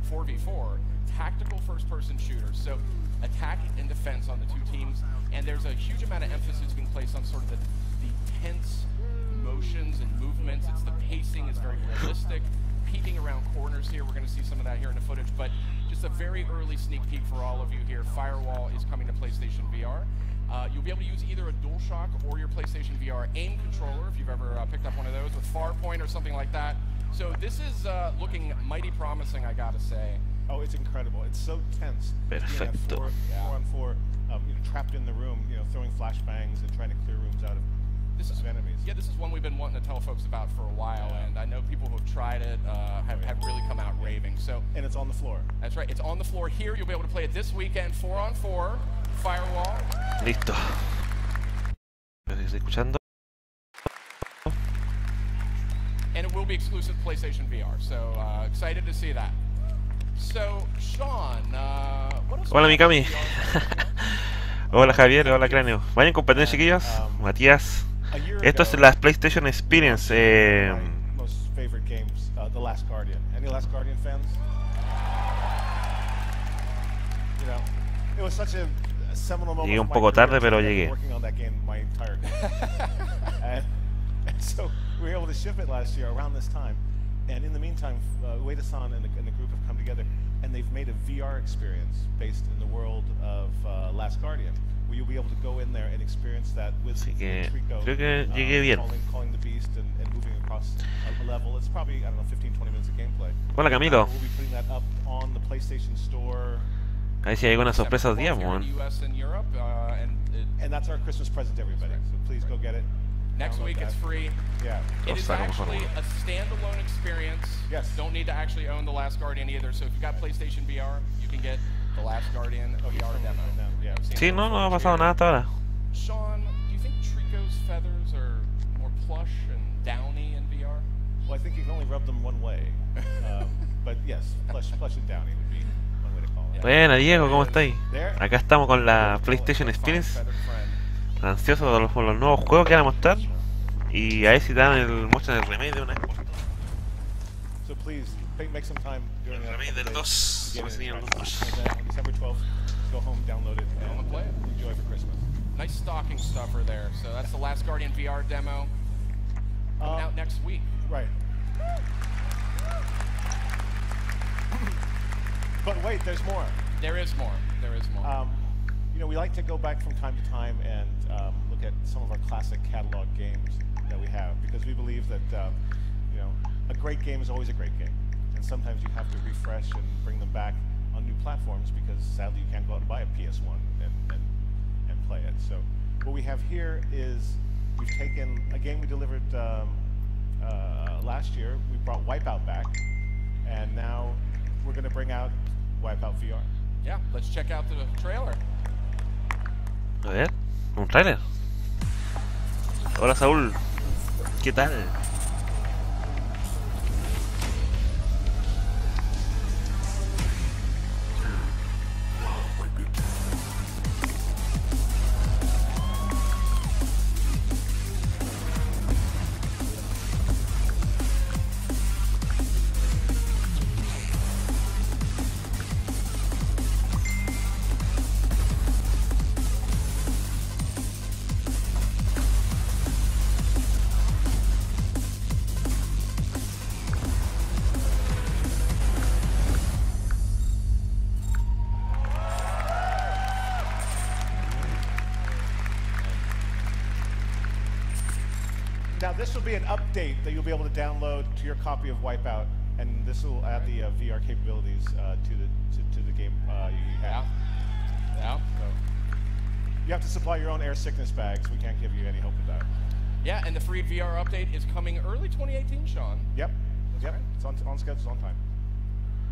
4v4 tactical first-person shooters. So attack and defense on the two teams, and there's a huge amount of emphasis being placed on sort of the tense motions and movements. It's the pacing is very realistic. Peeking around corners here, we're going to see some of that here in the footage, but just a very early sneak peek for all of you here. Firewall is coming to PlayStation VR. You'll be able to use either a DualShock or your PlayStation VR aim controller if you've ever picked up one of those with Farpoint or something like that. So this is looking mighty promising, I gotta say. Oh, it's incredible. It's so tense. Perfecto. Four on four, trapped in the room, throwing flashbangs and trying to clear rooms out of enemies. Yeah, this is one we've been wanting to tell folks about for a while, and I know people who have tried it have really come out raving. So, and it's on the floor. That's right. It's on the floor here. You'll be able to play it this weekend, 4-on-4, Firewall. Listo. ¿Estás escuchando? And it will be exclusive to PlayStation VR, so excited to see that. So, Sean, what else? Hola, Mikami. Hola, Javier. Hola, Cráneo. Vayan competencia, chiquillos. Matías. Esto es la PlayStation Experience. Most favorite games, The Last Guardian. Any Last Guardian fans? It was such a seminal moment. Llegué un poco tarde, pero llegué. Working on that game my entire and so we were able to ship it last year around this time. And in the meantime, Ueda-san and the group have come together, and they've made a VR experience based in the world of Last Guardian, where you'll be able to go in there and experience that with Trico, creo que llegué bien. Calling the beast and moving across a level. It's probably, I don't know, 15-20 minutes of gameplay. Hola, Camilo. We'll be putting that up on the PlayStation Store. A ver si hay alguna sorpresa el día, man. And that's our Christmas present to everybody, so please go get it. Next week it's free. Yeah. It is actually a standalone experience. Yes. Don't need to actually own The Last Guardian either. So if you've got PlayStation VR, you can get The Last Guardian VR demo. Yeah. Sí, no ha pasado nada hasta ahora. Sean, do you think Trico's feathers are more plush and downy in VR? Well, I think you can only rub them one way. But yes, plush and downy would be one way to call it. Buena, Diego, ¿cómo estáis? Acá estamos con la PlayStation Experience. Ansioso por los nuevos juegos que van a mostrar. Y a ver si dan muestran el remake de una vez. So please make some time during el remake del 2. On December 12th, go home, download it, and play it. Enjoy for Christmas. Nice stocking stuffer there. So that's the Last Guardian VR demo. Coming out next week. Right. But wait, there's more. There is more. There is more. We like to go back from time to time and look at some of our classic catalog games that we have, because we believe that a great game is always a great game, and sometimes you have to refresh and bring them back on new platforms, because sadly you can't go out and buy a PS1 and play it. So what we have here is we've taken a game we delivered last year. We brought Wipeout back, and now we're going to bring out Wipeout VR. Yeah, let's check out the trailer. A ver, un trailer. Hola, Saúl. ¿Qué tal? Now this will be an update that you'll be able to download to your copy of Wipeout, and this will add the VR capabilities to the game you have. Yeah. So you have to supply your own air sickness bags. We can't give you any hope of that. Yeah, and the free VR update is coming early 2018, Sean. Yep. Right. It's on schedule, it's on time.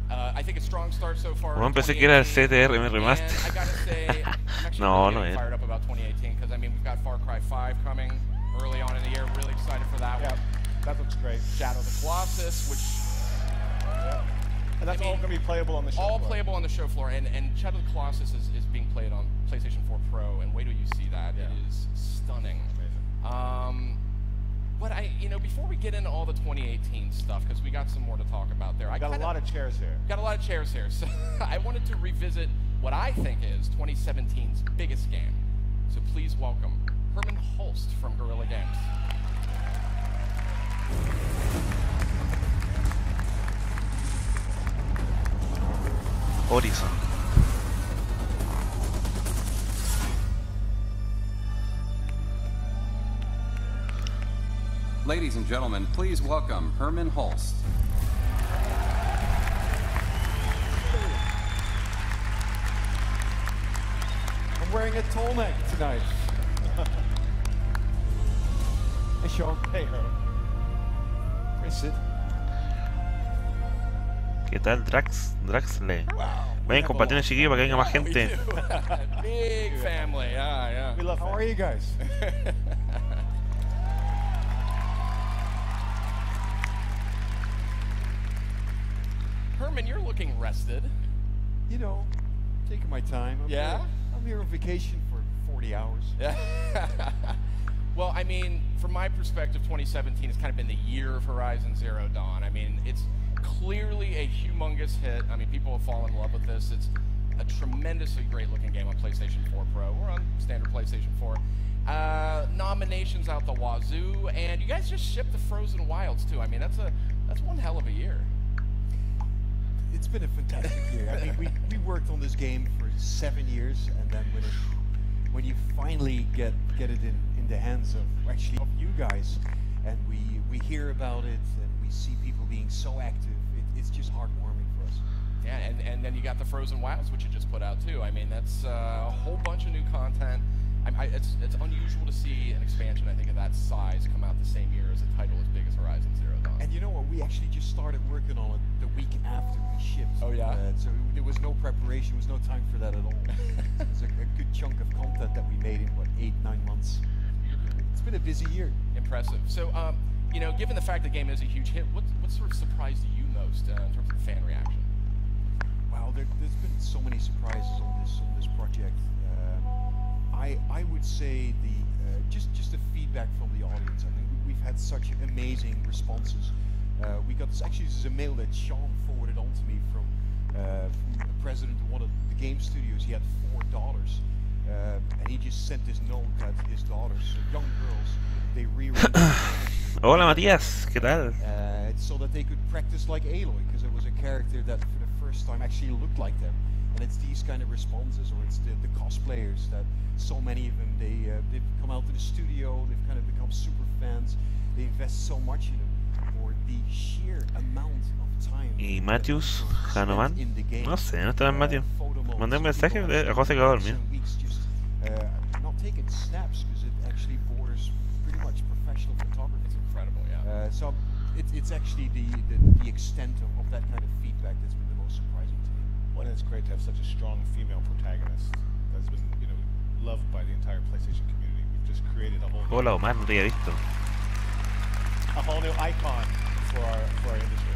I think a strong start so far. Bueno, pensé que era el CTR Remaster. I gotta say, I'm actually really fired up about 2018, because I mean we've got Far Cry 5 coming early on in the year. Really excited for that one. That looks great. Shadow of the Colossus, which and that's all going to be playable on the show all floor. Playable on the show floor, and Shadow of the Colossus is being played on PlayStation 4 Pro, and wait till you see that. It is stunning. Amazing. what before we get into all the 2018 stuff, because we got some more to talk about there. Got a lot of chairs here. Got a lot of chairs here. So I wanted to revisit what I think is 2017's biggest game. So please welcome Herman Hulst from Guerrilla Games. Horizon. Ladies and gentlemen, please welcome Herman Hulst. I'm wearing a tall neck tonight. Hey, Sean. Hey, Herman. Hey, Sid. ¿Qué tal, Draxle? Wow. Vayan compartiendo, chiquillos, para que venga más gente. Big family. Yeah. We love How are you guys? Herman, you're looking rested. You know, taking my time. I'm here on vacation for 40 hours. Well, I mean, from my perspective, 2017 has kind of been the year of Horizon Zero Dawn. I mean, it's clearly a humongous hit. I mean, people have fallen in love with this. It's a tremendously great-looking game on PlayStation 4 Pro. We're on standard PlayStation 4. Nominations out the wazoo, and you guys just shipped the Frozen Wilds too. I mean, that's one hell of a year. It's been a fantastic year. I mean, we worked on this game for 7 years, and then when you finally get it in the hands of you guys, and we hear about it, and we see people being so active, it's just heartwarming for us. Yeah, and then you got the Frozen Wilds, which you just put out too. I mean, that's a whole bunch of new content. It's unusual to see an expansion, I think, of that size come out the same year as a title as big as Horizon Zero Dawn. And you know what? We actually just started working on it the week after we shipped. Oh yeah. So there was no preparation. There was no time for that at all. It was a good chunk of content that we made in 8-9 months. It's been a busy year. Impressive. So, given the fact the game is a huge hit, what sort of surprised you most in terms of the fan reaction? Wow, there's been so many surprises on this project. I would say just the feedback from the audience. I mean, we've had such amazing responses. We got this is a mail that Sean forwarded on to me from the president of one of the game studios. He had 4 daughters, and he just sent this note that his daughters, young girls, they rewrote Hola, Matías, ¿qué tal? so that they could practice like Aloy, because it was a character that for the first time actually looked like them. And it's these kind of responses, or it's the cosplayers that so many of them, they've come out to the studio, they've kind of become super fans, they invest so much in them for the sheer amount of time. ¿Y Matthews, Hanoman? No sé, no estaba en Matthews. Mandé un mensaje a José que va a dormir. Not taking snaps, because it actually borders pretty much professional photography. It's incredible, yeah. So it's actually the extent of that kind of feedback that's been the most surprising to me. Well, it's great to have such a strong female protagonist that's been, loved by the entire PlayStation community. We've just created a whole Hola, Omar, no te había visto. a whole new icon for our industry.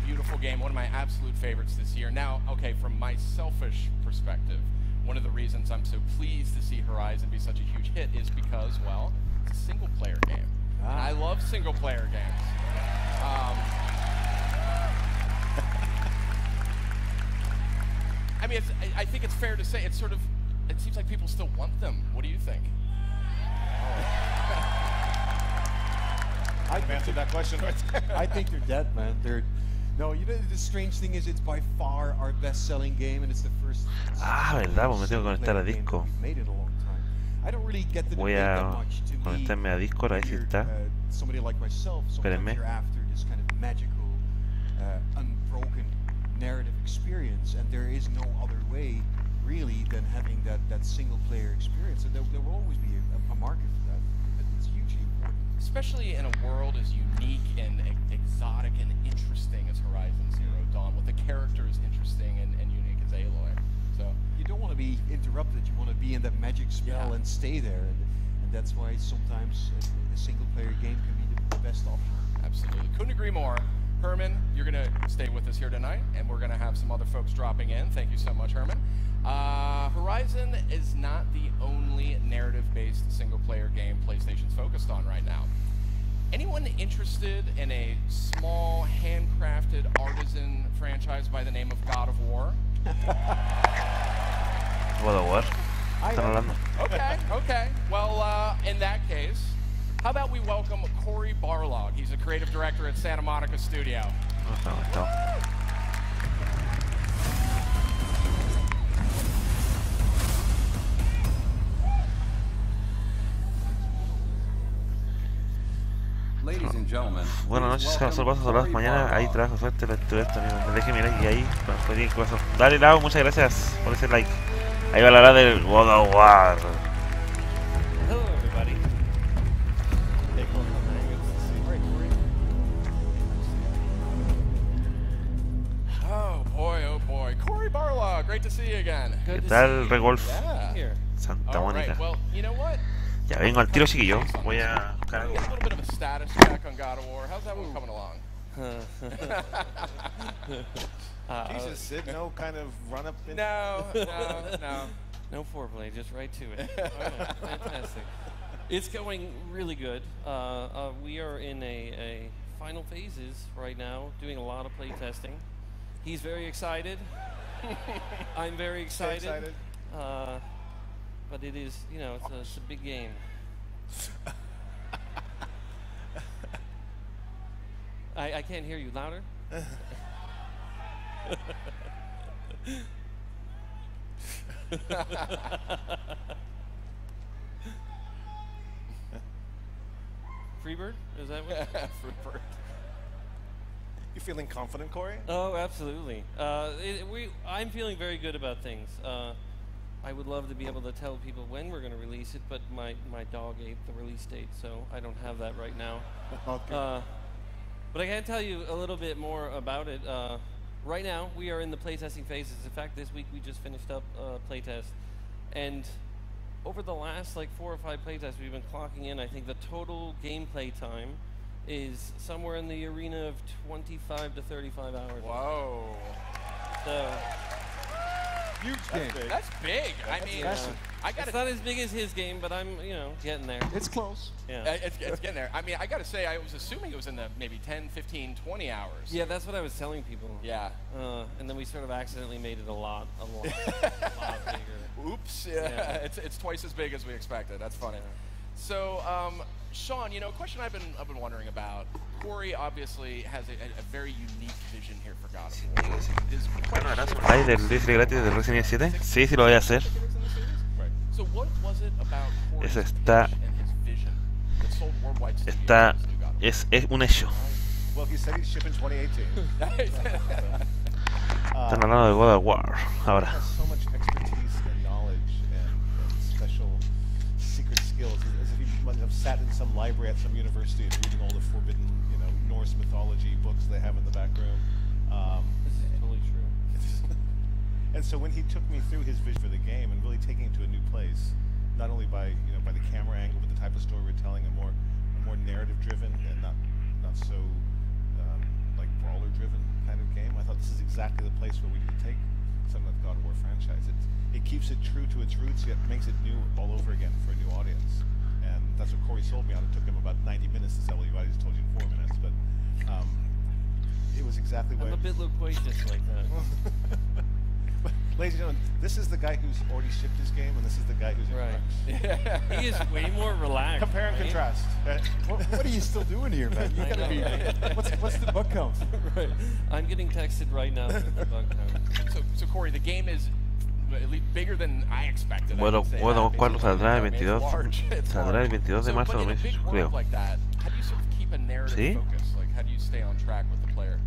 Beautiful game, one of my absolute favorites this year. Now, okay, from my selfish perspective, one of the reasons I'm so pleased to see Horizon be such a huge hit is because, well, it's a single-player game. And I love single-player games. I mean, I think it's fair to say it seems like people still want them. What do you think? I've answered that question right there. I think they're dead, man. No, the strange thing is it's by far our best-selling game, and it's the first. Verdad, pues me tengo que conectar a Discord. Made in a long time. I don't really get the Voy debate a that much. To conectarme a Discord, a ver si está. Somebody like myself, sometimes you're after this kind of magical, unbroken narrative experience, and there is no other way, really, than having that single-player experience. And there will always be a market for that. It's hugely important. Especially in a world as unique and exotic and interesting as Horizon Zero Dawn, with the characters interesting and unique as Aloy. So you don't want to be interrupted. You want to be in that magic spell and stay there. And that's why sometimes a single-player game can be the best option. Absolutely. Couldn't agree more. Herman, you're going going to stay with us here tonight, and we're going to have some other folks dropping in. Thank you so much, Herman. Horizon is not the only narrative-based single-player game PlayStation's focused on right now. Anyone interested in a small, handcrafted artisan franchise by the name of God of War? God of War. Están hablando. Okay. Well, in that case, how about we welcome Cory Barlog? He's a creative director at Santa Monica Studio. Ladies and gentlemen, Buenas noches, please saludos welcome a todas Cory mañana. Ahí Barlog. trabajo suerte el estudiante, amigos. Déjenme like y ahí, bueno, pues bien, cosas. Dale, Lau, muchas gracias por ese like. Ahí va la hora del God of War. Hello, everybody. Hey, Cory, good to see you. All right, Cory. Oh boy. Cory Barlog, great to see you again. ¿Qué tal, Regolf? Yeah. Here. Santa All Mónica. right, well, you know what? Ya vengo al tiro, chiquillo. Voy a buscar Get algo. a little bit of a status check on God of War. How's that one coming along? Jesus, Sid, no kind of run-up? No. No foreplay, just right to it. All right, fantastic. It's going really good. We are in a final phases right now, doing a lot of play testing. He's very excited. I'm very excited. But it is, you know, it's a big game. I can't hear you. Louder? Freebird? Is that what? Fruitbird. You feeling confident, Cory? Oh, absolutely. I'm feeling very good about things. I would love to be able to tell people when we're going to release it, but my dog ate the release date, so I don't have that right now. Okay. But I can tell you a little bit more about it. Right now, we are in the playtesting phases. In fact, this week we just finished up playtest. And over the last like 4 or 5 playtests we've been clocking in, I think the total gameplay time is somewhere in the arena of 25 to 35 hours. Whoa. So Huge game. That's big. I mean, I got it's not as big as his game, but I'm, you know, getting there. It's close. Yeah. It's getting there. I mean, I got to say, I was assuming it was in the maybe 10, 15, 20 hours. Yeah, that's what I was telling people. Yeah. And then we sort of accidentally made it a lot bigger. Oops. Yeah. It's twice as big as we expected. That's funny. So, Sean, you know, a question I've been wondering about. Cory obviously has a very unique vision here for God of War. Bueno, harás un live del DLC gratis del Resident Evil 7. Sí, lo voy a hacer. So what was it about Cory's Eso está- pitch and his vision that sold worldwide to Está, this new God of War? es un hecho. Well, he said he's shipping 2018. Están hablando de God of War ahora. He has so much expertise and knowledge and special secret skills. As if he might have sat in some library at some university and reading all the forbidden, you know, Norse mythology books they have in the back room. This is totally true. And so when he took me through his vision for the game and really taking it to a new place, not only by by the camera angle, but the type of story we're telling, a more narrative-driven and not so like brawler-driven kind of game. I thought this is exactly the place where we need to take some of the God of War franchise. It keeps it true to its roots, yet makes it new all over again for a new audience. And that's what Cory sold me on. It took him about 90 minutes to sell you. I just told you in 4 minutes, but it was exactly what. I'm a bit loquacious like that. But, ladies and gentlemen, this is the guy who's already shipped his game, and this is the guy who's in Right. crunch. He is way more relaxed. Compare and right? contrast. What are you still doing here, man? You I gotta know, be. right? What's the bug count? Right. I'm getting texted right now from the bug count. So Cory, the game is at least bigger than I expected. I God would say of that, War basically. saldrá el I mean, it's 22. large. It's Saldrá el large. 22 de So, marzo but de in a big México, world creo. like that, how do you sort of keep a narrative ¿Sí? focus? Like, how do you stay on track with the player?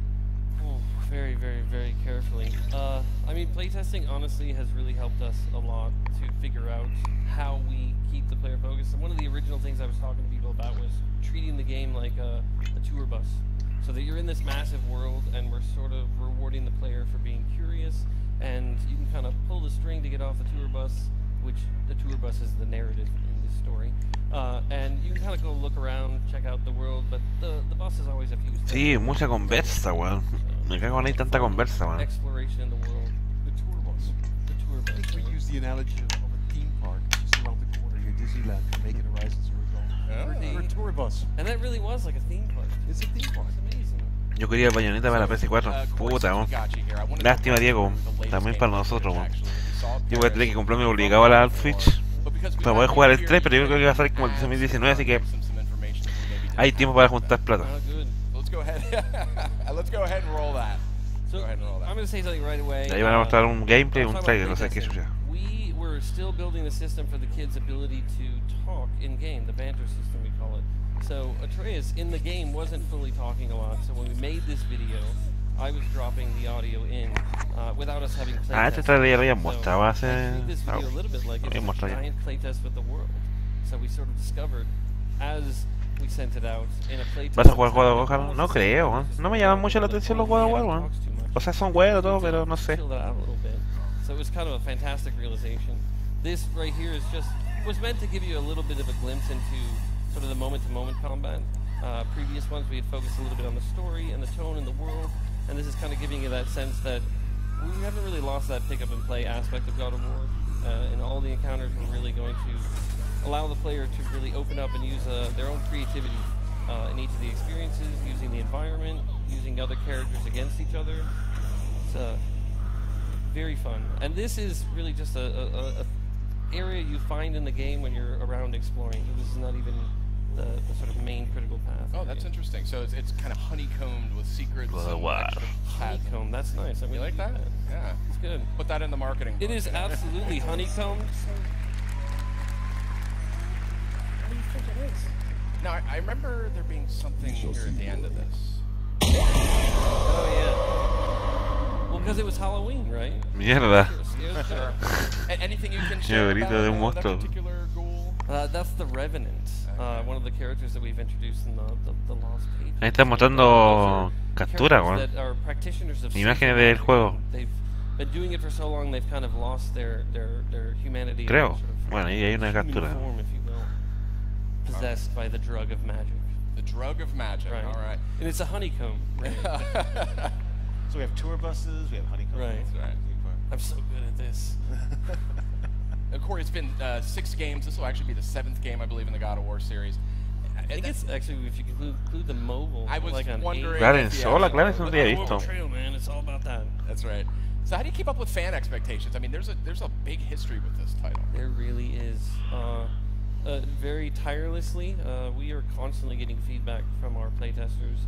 Oh, very, very, very carefully. I mean, playtesting honestly has really helped us a lot to figure out how we keep the player focused. And one of the original things I was talking to people about was treating the game like a tour bus. So that you're in this massive world and we're sort of rewarding the player for being curious, and you can kind of pull the string to get off the tour bus, which the tour bus is the narrative in this story. And you can kind of go look around, check out the world, but the bus is always a few steps. Sí, mucha conversa, weón. Me cago en ahí tanta conversa, man. exploration in the world. The tour bus. The tour I bus. think we use the analogy of a theme park just around the corner here, Disneyland, making Horizon Zero Dawn. We're a tour bus. And that really was like a theme park. It's a theme park. It's amazing. Yo quería Bayonetta para la PS4. Puta, man. Lástima, Diego. También para nosotros, man. Yo voy a tener que comprarme obligado a la Switch para poder jugar el 3, pero yo creo que va a salir como el 2019, así que hay tiempo para juntar plata. Good. Let's go ahead. Let's go ahead and roll that. So Go ahead and roll that. I'm going to say something right away. Ahí van a mostrar un gameplay, un Talking about trailer, no sé qué playtesting, suya. We were still building the system for the kids' ability to talk in game, the banter system we call it. So Atreus in the game wasn't fully talking a lot. So when we made this video, I was dropping the audio in without us having playtest. Este trailer ya lo habían mostrado I hace... treat this video a little bit like lo it's habían a mostrado ya. giant playtest with the world. So we sort of discovered as we sent it out in a playtest. ¿Vas a jugar God of War? No creo, man. No me llaman mucho la atención los God of War, man. O sea, son buenos todo, pero no sé. Chilled out a little bit. So it was kind of a fantastic realization. This right here is just was meant to give you a little bit of a glimpse into sort of the moment-to-moment combat. Previous ones we had focused a little bit on the story and the tone and the world, and this is kind of giving you that sense that we haven't really lost that pick-up-and-play aspect of God of War. In all the encounters, we're really going to allow the player to really open up and use their own creativity in each of the experiences, using the environment, using other characters against each other. It's very fun. And this is really just a area you find in the game when you're around exploring. This is not even the sort of main critical path. Oh, that's interesting. So it's kind of honeycombed with secrets. And Wow. extra paths. Honeycomb, that's nice. I mean, You like that? Yeah. It's good. Put that in the marketing. It book. is absolutely honeycombed. Now, I remember there being something here at the end of this. Oh, yeah. Well, because it was Halloween, right? Mierda. It was sure. Anything you can share grito about de un that monstruo. particular ghoul? That's the Revenant, one of the characters that we've introduced in the Lost Page. Ahí están mostrando captura, weón. That are practitioners of Imágenes del juego. They've been doing it for so long, they've kind of lost their humanity. Creo. Sort of Bueno, ahí hay una human captura. form, if you will, possessed by the drug of magic. The drug of magic. Right. All right. And it's a honeycomb. Right. So we have tour buses, we have honeycomb. Right. That's right. I'm so good at this. Corey, it's been 6 games. This will actually be the 7th game, I believe, in the God of War series. I think it's actually, if you include the mobile. I was like on wondering. Claro, en if the sola, actual- claro, eso no había Mobile visto. trail, man. It's all about that. That's right. So how do you keep up with fan expectations? I mean, there's a big history with this title. There really is. Very tirelessly, we are constantly getting feedback from our playtesters,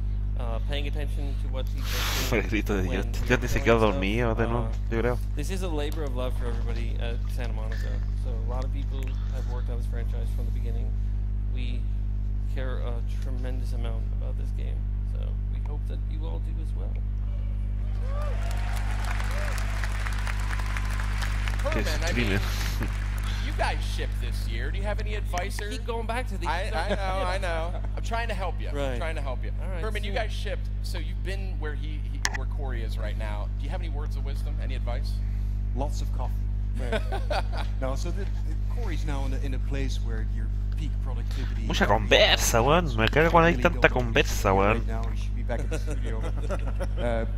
paying attention to what people El think grito de when yo ni se quedó stuff. dormido de nuevo, yo creo. This is a labor of love for everybody at Santa Monica. So a lot of people have worked on this franchise from the beginning. We care a tremendous amount about this game. So we hope that you all do as well. Qué Herman, I mean, streamer. you guys shipped this year. Do you have any advice? Or? Keep going back to these. I know. I'm trying to help you. Right. I'm trying to help you. All right, Herman, you sure. guys shipped, so you've been where where Corey is right now. Do you have any words of wisdom? Any advice? Lots of coffee. No, so Corey's now in a place where your peak productivity. Mucha conversa, weón. Me caga cuando hay tanta conversa, weón. Right now, he should be back in the studio.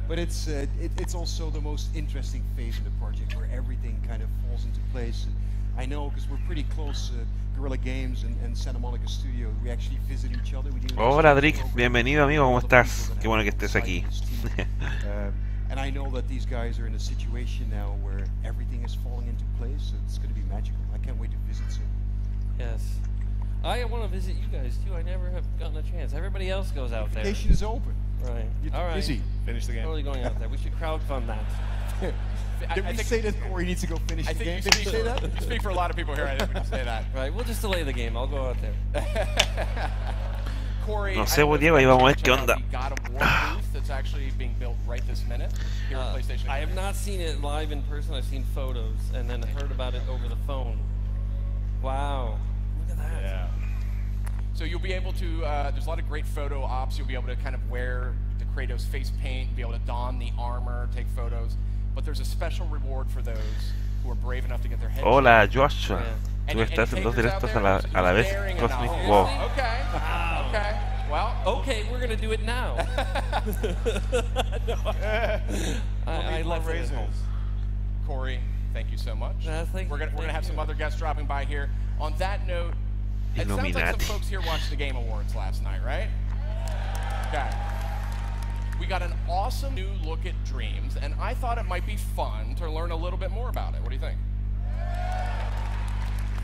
But it's also the most interesting phase of the project where everything kind of falls into place. And I know because we're pretty close. Guerrilla Games and Santa Monica Studio, we actually visit each other. We do Hola, Drick. Bienvenido, amigo. ¿Cómo estás? Qué bueno que estés aquí. And I know that these guys are in a situation now where everything is falling into place. So it's going to be magical. I can't wait to visit soon. Yes. I want to visit you guys too. I never have gotten a chance. Everybody else goes out there. Vacation is open. Right. You're All right. busy. Finish the game. Totally going out there. We should crowdfund that. Did we say that Corey needs to go finish I the game? think Did we say that? you speak for a lot of people here. I think we can say that. Right. We'll just delay the game. I'll go out there. Corey, No I sé, don't know if Diego, ahí you vamos a ver check qué out onda. the God of War booth that's actually being built right this minute here at PlayStation. I have not seen it live in person. I've seen photos and then heard about it over the phone. Wow. Look at that. Yeah. So you'll be able to, there's a lot of great photo ops. You'll be able to kind of wear the Kratos face paint, be able to don the armor, take photos. But there's a special reward for those who are brave enough to get their head. Hola, Joshua. Yeah. Tú estás en dos directos a la vez. Daring Cosmic enough. Wow. Okay. Wow. Okay. Well, Okay, we're gonna do it now. No, I left it at home. Corey, thank you so much. Thank We're gonna have some other guests dropping by here. On that note, it sounds like some Illuminati. folks here watched the Game Awards last night, right? Okay. We got an awesome new look at Dreams, and I thought it might be fun to learn a little bit more about it. What do you think?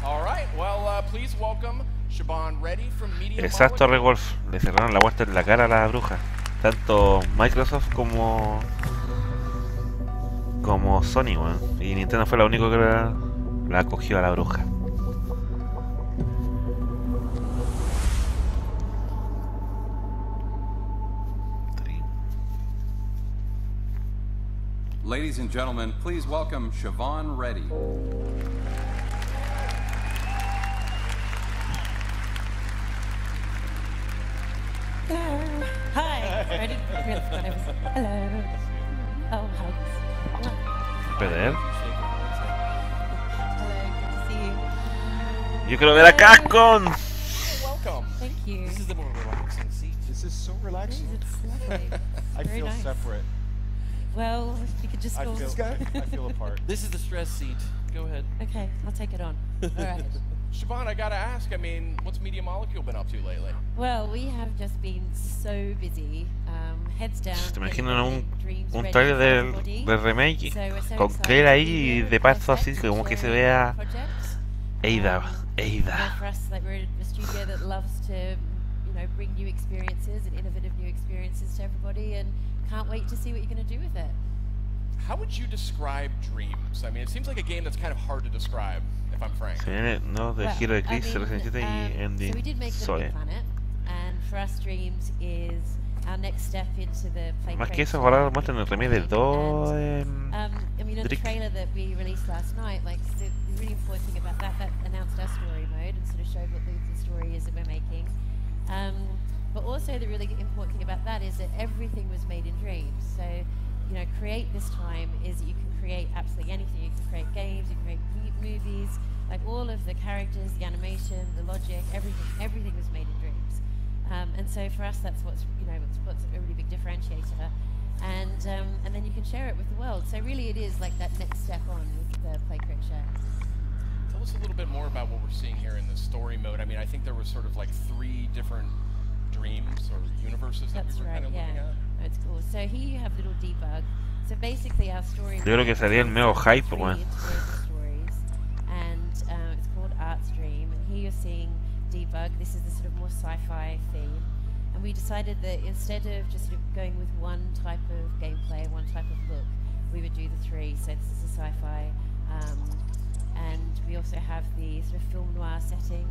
All right. Well, please welcome Siobhan Reddy from Media Exacto, Molecule. Regolf. Le cerraron la puerta en la cara a la bruja. Tanto Microsoft como Sony, weón. Y Nintendo fue la única que la acogió a la bruja. Ladies and gentlemen, please welcome Siobhan Reddy. Hello. Hi. I didn't really thought I was. Hello. Oh, hugs. ¿Perder? Hello. Good to see you. Yo quiero ver a Cascon. Welcome. Thank you. This is the more relaxing seat. This is so relaxing. It's lovely. I Very feel nice. separate. Well, if you could just I go. feel apart. This is the stress seat. Go ahead. Okay, I'll take it on. All right. Siobhan, I gotta ask. I mean, what's Media Molecule been up to lately? Well, we have just been so busy. Heads down. ¿Te getting imaginan Dreams un ready trailer for del everybody. remake? So we're so Con excited Claire to ahí be y here de at paso así Perfect, como que se sharing vea the project. Eida, You Eida. know, for us, like we're a studio that loves to, bring new experiences and innovative new experiences to everybody, and can't wait to see what you're going to do with it. How would you describe Dreams? I mean, it seems like a game that's kind of hard to describe, if I'm frank. Se viene, no, del Well, giro de I Chris, mean, Resident Evil y so Andy we did make the Zoe. Big Planet, and for us, Dreams is our next step into the play. Más que creation eso, ahora and muestran el remake del 2 en I mean, in the Directo. trailer that we released last night, like the really important thing about that announced our story mode and sort of showed what the story is that we're making. But also the really important thing about that is that everything was made in Dreams. So, create this time is that you can create absolutely anything. You can create games, you can create movies, like all of the characters, the animation, the logic, everything was made in Dreams. And so for us, that's what's a really big differentiator. And then you can share it with the world. So really, it is like that next step on with the Play, Create, Share. Tell us a little bit more about what we're seeing here in the story mode. I mean, I think there was sort of like 3 different dreams or universes that That's we were right. kind of Yeah, looking at. no, it's cool. So here you have little debug. So basically, our story. Yo creo que sería el medio hype, three weón. integrated stories, and it's called Art's Dream. And here you're seeing debug. This is the sort of more sci-fi theme. And we decided that instead of just sort of going with one type of gameplay, one type of look, we would do the 3. So this is a sci-fi, and we also have the sort of film noir setting,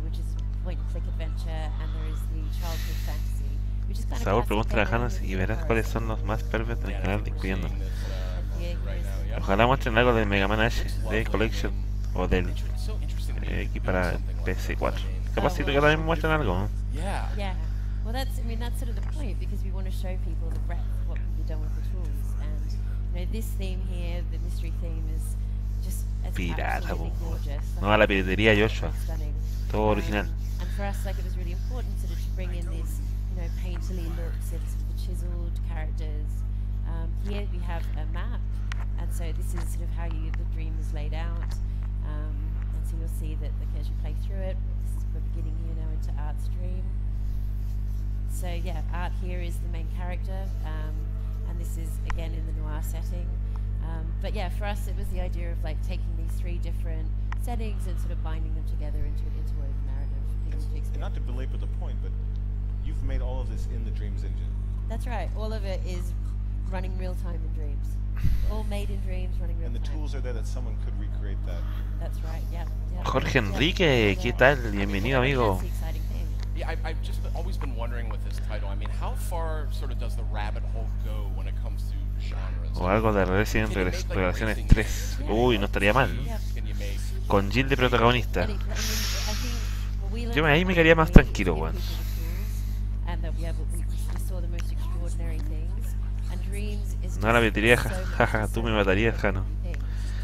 which is point-and-click adventure, and there is the childhood fantasy, which is kind Saúl, of pregúntale a classic Hannes y verás cuáles son los más perfectos en el canal, incluyendo. Right now, yeah. Ojalá muestren algo del Mega Man H, de Collection o del So interesting to me. aquí para Something like PC4. that. Capacito que también muestren algo, ¿no? Yeah. Yeah. Well, that's sort of the point, because we want to show people the breadth of what can be done with the tools. And this theme here, the mystery theme, is just Pirata, absolutely po. gorgeous. No a la piratería, Joshua. Stunning. Todo original. And for us, like, it was really important sort of to bring in these, painterly looks and sort of the chiseled characters. Here we have a map, and so this is sort of how the dream is laid out. And so you'll see that, like, as you play through it, we're beginning here now into Art's Dream. So yeah, Art here is the main character, and this is again in the noir setting. But yeah, for us it was the idea of like taking these 3 different settings and sort of binding them together into an interwoven narrative for people to And experience. not to belabor the point, but you've made all of this in the Dreams engine. That's right. All of it is running real time in Dreams. All made in Dreams, running real And the time. tools are there that someone could recreate that. That's right. Yeah. Yeah. Jorge Yeah. Enrique, ¿qué tal? Bienvenido, amigo. That's the exciting thing. Yeah, I've just always been wondering with this title. I mean, how far sort of does the rabbit hole go when it comes to genres? O algo de Resident Can you make, like, Revelaciones racing 3. games? Uy, no estaría mal. Yeah. Can you make Con Jill de protagonista. And I think what we Yo learned ahí me quedaría más is tranquilo, give weón. people the tools, and that we just saw the most extraordinary things. And Dreams is No a la just piratería, so much jaja, and tú so me many matarías, different Jano. things.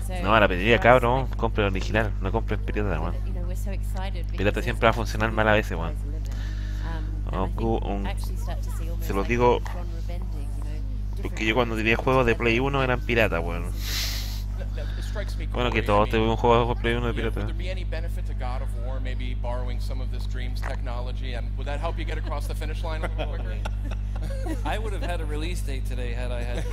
So No a la piratería, for us, cabrón. like, Compre el original, no compre el pirata, weón. we're so excited Pirata because siempre va a funcionar mal a veces, weón. sky's the limit. And I think actually start to see almost se lo like digo genre bending, you know, porque yo cuando tenía juegos de Play 1 eran piratas, weón. It strikes me, Bueno, que Corey, todos I mean, tuvimos un juego de Play 1 de would pirata. there be any benefit to God of War, maybe borrowing some of this Dreams technology, and would that help you get across the finish line a little quicker? I would have had a release date today had I had.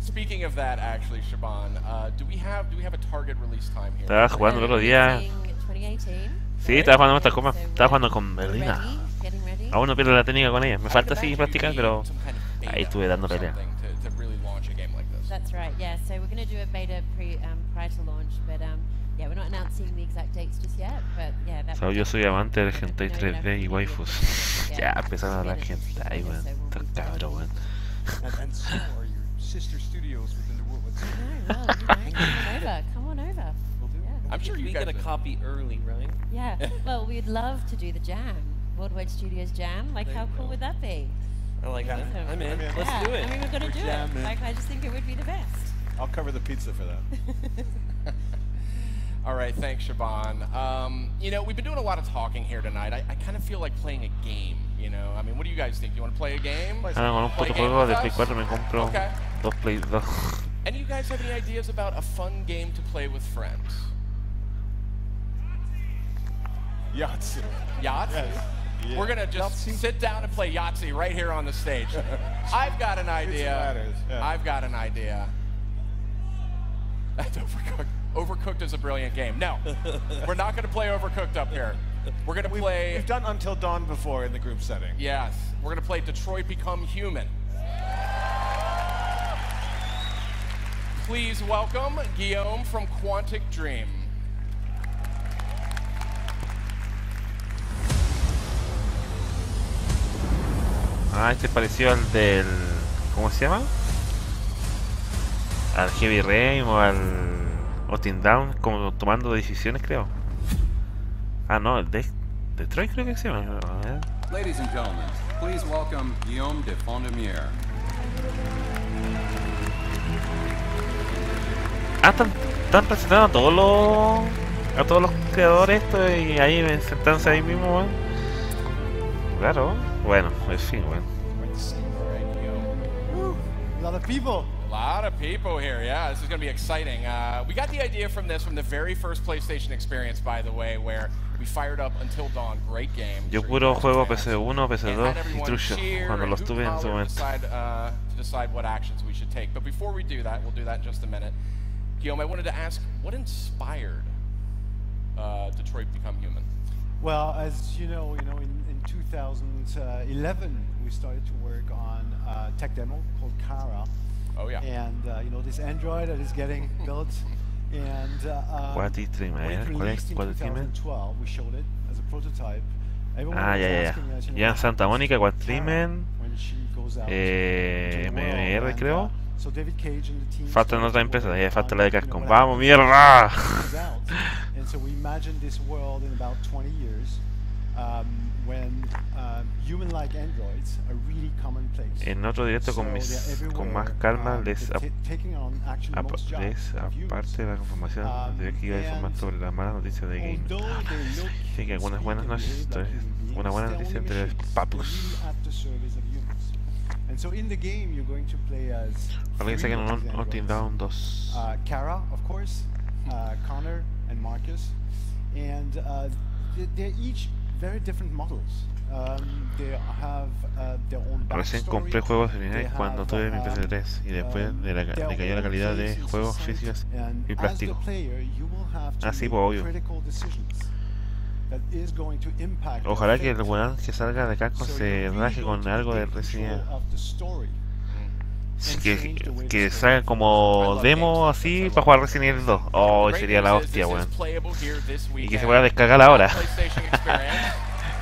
Speaking of that, actually, Shaban, do we have a target release time here? Estaba jugando el otro día. 2018. Sí, estaba jugando esta copa. Estaba jugando con Ready, Berlina. getting ready. Aún no pierdo la técnica con ella. Me falta sí practicar, pero ahí estuve dando pelea. To really launch a game like this. That's right, yeah. So we're going to do a beta prior to launch, but yeah, we're not announcing the exact dates just yet, but yeah, that So, yo soy amante del hentai 3D y waifus. Ya empezaron a hablar hentai, weón. Estos cabros, weón. And so are your sister studios within the world. Let's Come on over. Will do. Yeah. I'm sure you we guys get a copy early, right? Yeah. Well, we'd love to do the jam, Worldwide Studios Jam. Like, There how you cool go. would that be? I like that. So- I'm in. I'm in. Let's yeah, do it. I mean, we're going to We're do it. jamming. Like, I just think it would be the best. I'll cover the pizza for that. All right, thanks, Shaban. You know, we've been doing a lot of talking here tonight. I kind of feel like playing a game, you know? I mean, what do you guys think? You want to play a game? Ah, con un puto juego de Play 4 me compro Okay. dos Play 2. Any of you guys have any ideas about a fun game to play with friends? Yahtzee. Yahtzee? Yes. Yeah. We're going to just sit down and play Yahtzee right here on the stage. I've got an idea. ladders, yeah. I've got an idea. That's Overcooked. Overcooked is a brilliant game. No, we're not going to play Overcooked up here. We're going to play... We've done Until Dawn before in the group setting. Yes, we're going to play Detroit Become Human. Please welcome Guillaume from Quantic Dream. Ah, este pareció al del... ¿Cómo se llama? Al Heavy Rain o al Austin Down, como tomando decisiones, creo. Ah, no, el de Detroit creo que se llama. A ver. Ladies and gentlemen, please welcome Guillaume de Fondemier. Ah, están presentando a todos los creadores esto y ahí sentándose ahí mismo, weón. Claro, bueno, en fin, weón. All right, Guillaume. A lot of people. A lot of people here, yeah. This is going to be exciting. We got the idea from this from the very first PlayStation experience, by the way, where we fired up Until Dawn. Great game. Yo puro juego PC1, PC2 y Trucho cuando los tuve en su momento. To decide what actions we should take. But before we do that, we'll do that in just a minute. Guillaume, I wanted to ask, what inspired Detroit Become Human? Well, as you know, in 2011 we started to work on a tech demo called Kara. Oh yeah. And this Android that is getting built, and What is Dream? when it ¿Cuál released es? in ¿Cuál es Dream? 2012, we showed it as a prototype. Everyone Ah, was ya. asking us, Ya en what Santa happens Mónica, to Quadrimen, Kara when she goes out into the world, MMR and, creo. so David Cage and the team Faltan started otras to empresas, work ya falta la de on, Capcom. what ¡Vamos, happens mierda! when it comes out. And so we imagined this world in about 20 years when human-like androids are really commonplace. En otro directo con más calma les aparte de la información de que iba a informar sobre las malas noticias de Game. Así que algunas buenas noticias, una buena noticia entre papus. And so in the game you're going to play as Ojalá que saquen un Until Dawn 2. Kara, of course, Connor and Marcus, and they're each very different models. They have their own Recién backstory. compré juegos They originales cuando have, tuve mi PC3 y después their decayó la own calidad de place in juegos society. físicos And y as the plástico. player, you will have to Ah, sí, make pues, obvio. critical decisions that is going to impact their Ojalá que el fate. weón que salga de Capcom So se you're really raje going con to algo de take Resident control Evil. of the story. Que salga como demo así para jugar Resident Evil 2. Oh, sería la hostia, weón. Y que se pueda descargar ahora.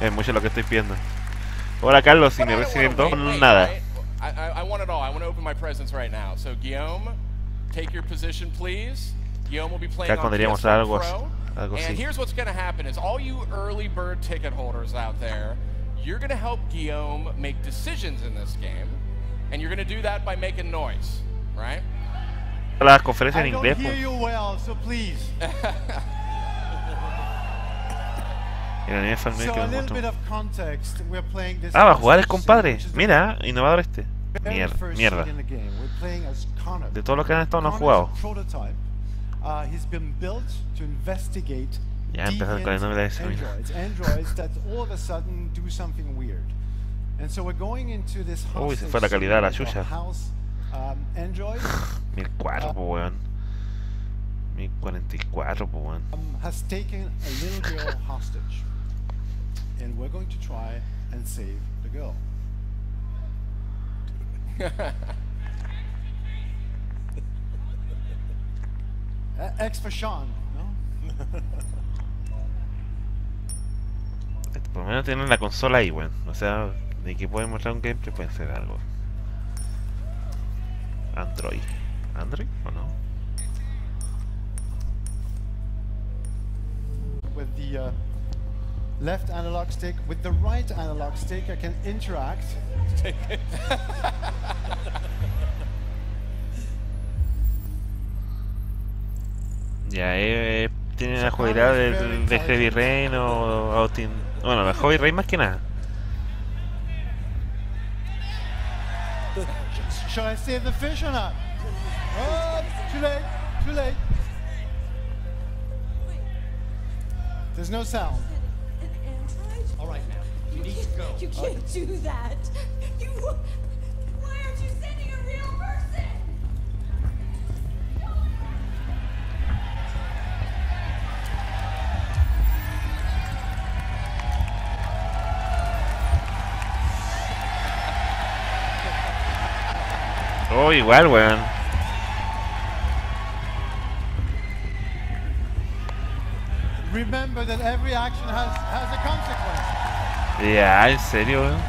Es mucho lo que estoy pidiendo. Hola Carlos, sin el Resident Evil 2, nada. I want it all. I want to open my presents right now. So Guillaume, take your position, please. Guillaume will be playing Capcom on debería mostrar PS4 algo Pro. And así. here's what's going to happen: is all you early bird ticket holders out there, you're going to help Guillaume make decisions in this game, and you're going to do that by making noise, right? Las conferencias en I don't inglés, hear po. you well, so please. El anime fan So que a me little mostró. bit of context. We're playing this. Ah, va a jugar el hostage compadre. scene, which is the Mira, innovador este. very Mierda, first mierda. scene in the game. We're playing as Connor. De todos los que han estado no han Connor is jugado. a prototype. He's been built to investigate Ya empezar con el nombre de ese. androids that all of a sudden do something weird. And so we're going into this Uy, se fue la calidad a la chucha. house android 1004, po weón. 1044, po weón. has taken a little girl hostage. And we're going to try and save the girl. X for Sean, ¿no? Por lo menos tienen la consola ahí, weón. O sea, de que pueden mostrar un gameplay pueden ser algo. Android. ¿Android o no? With the left analog stick, with the right analog stick, I can interact. Ya, tiene la jugabilidad de Heavy Rain o Outing. Bueno, la Heavy Rain más que nada. Shall I save the fish or not? Oh, too late, too late. There's no sound. An android? All right, ma'am. You need to go. You can't do that. You. Why aren't you sending a real person? Oh, igual, weón. Remember that every action has a consequence. Ya, en serio, weón.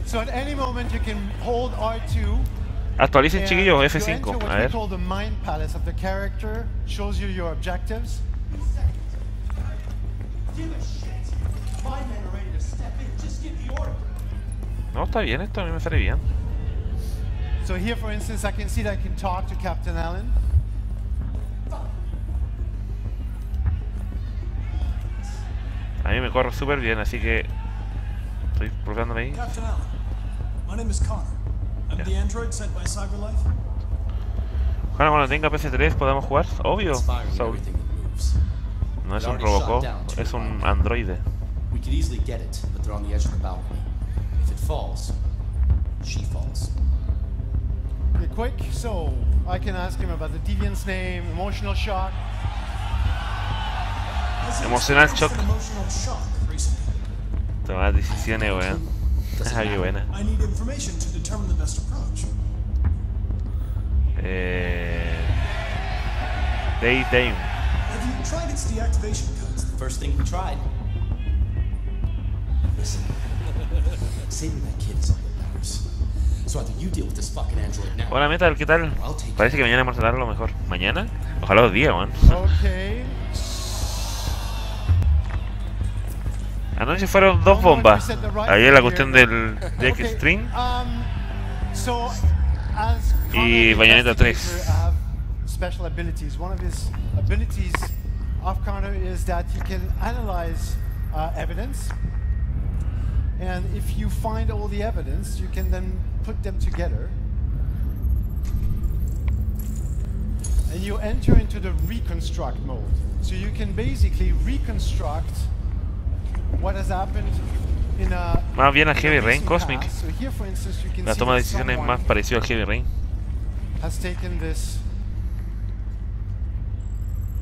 So at any moment you can hold R2. Actualicen, and chiquillos, you F5. enter what A we ver. call the mind palace of the character. Shows you your objectives. Give a shit. My men are ready to step in. Just give the order. No, está bien, esto a mí me sale bien. So here, for instance, I can see that I can talk to Captain Allen. A mí me corre súper bien, así que estoy probándome ahí. Captain Allen, my name is Connor. I'm the android sent by CyberLife. Ojalá cuando tenga PS3 podamos jugar, obvio. Saul. No es un Robocop, es un androide. We could easily get it, but they're on the edge of the balcony. If it falls, she falls. Okay, quick. So I can ask him about the deviant's name, emotional shock. Emocional shock. Emotional shock recently. Tomar decisiones, weón. Ah, qué buena. I need information to determine the best approach. Daytime. Have you tried its deactivation codes? The first thing we tried. Listen, saving that kid is all that matters. So either you deal with this fucking android now. Hola Metal, ¿qué tal? Parece que mañana vamos a dar lo mejor. ¿Mañana? Ojalá los días, weón. Okay. Anoche fueron dos bombas. Ayer la cuestión del Jack String. So as Y Bayonetta 3. have special abilities. One of his abilities of Connor is that he can analyze evidence, and if you find all the evidence, you can then put them together, and you enter into the reconstruct mode. So you can basically reconstruct what has happened in a Más bien a Heavy Rain Cosmic. past. So here, for instance, you can La see toma de that decisiones es someone más parecido al Heavy Rain. has taken this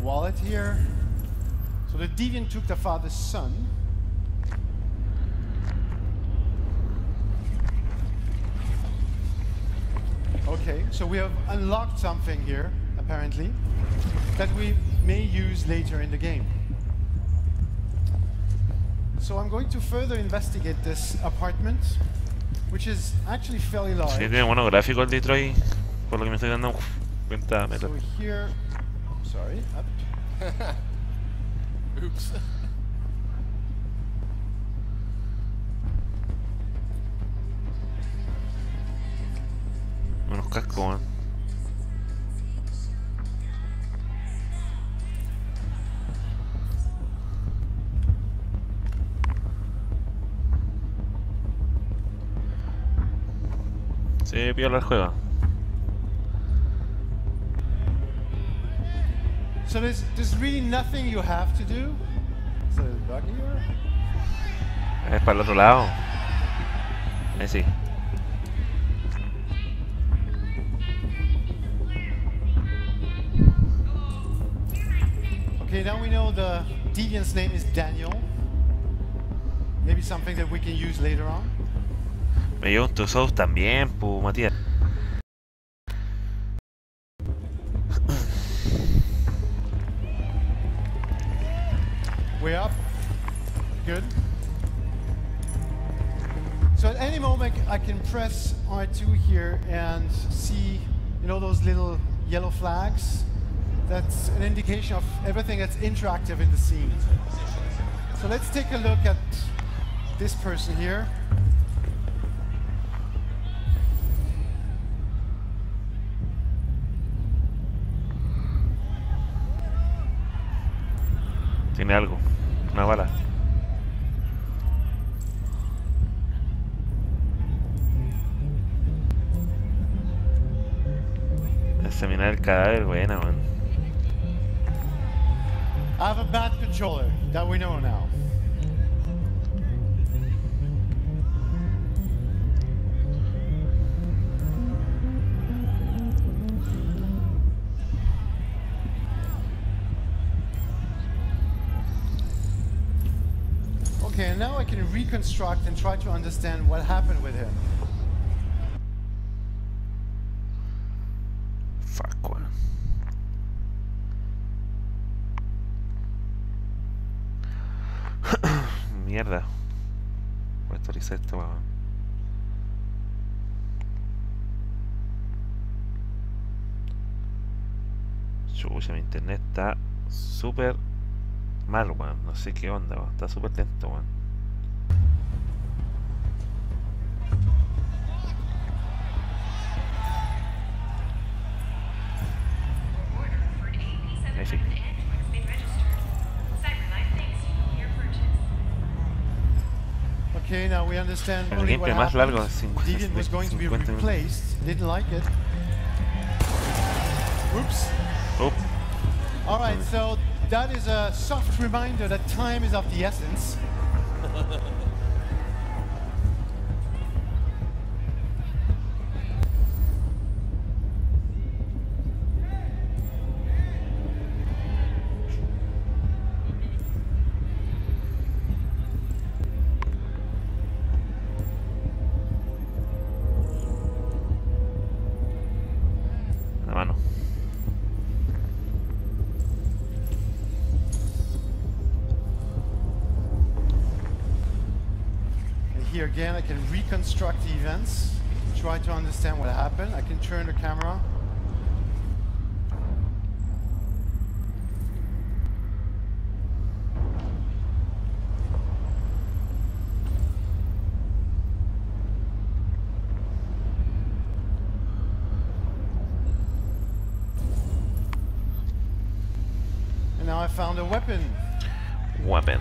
wallet here. So the deviant took the father's son. Okay, so we have unlocked something here, apparently, that we may use later in the game. So I'm going to further investigate this apartment, which is actually fairly large. Sí, tiene buenos gráficos el Detroit, por lo que me estoy dando cuenta. Metal. So here, sorry, up. Oops. Unos cascos, man. Sí, piola el juego. So there's really nothing you have to do. Is it a bug here? Es para el otro lado. Ahí sí. Okay, now we know the deviant's name is Daniel. Maybe something that we can use later on. Me llevo un Tusos también, pu Matías. Way up. Good. So at any moment I can press R2 here and see, you know, those little yellow flags. That's an indication of everything that's interactive in the scene. So let's take a look at this person here. Tiene algo, una bala. Examinar el cadáver, buena, man. I have a bad controller, that we know now. Okay, and now I can reconstruct and try to understand what happened with him. Fuck, weón. Mierda. Voy a actualizar esto, weón. Chucha, mi internet está súper mal, weón. No sé qué onda, weón. Está súper lento, weón. Ahí sí. Okay, now we understand El only what gameplay más largo happened. de 50 Deviant was going to be minutos. replaced. Didn't like it. Oops. Oh. All right, so that is a soft reminder that time is of the essence. La mano. And here again, I can reconstruct the events, try to understand what happened. I can turn the camera. And now I found a weapon. Weapon.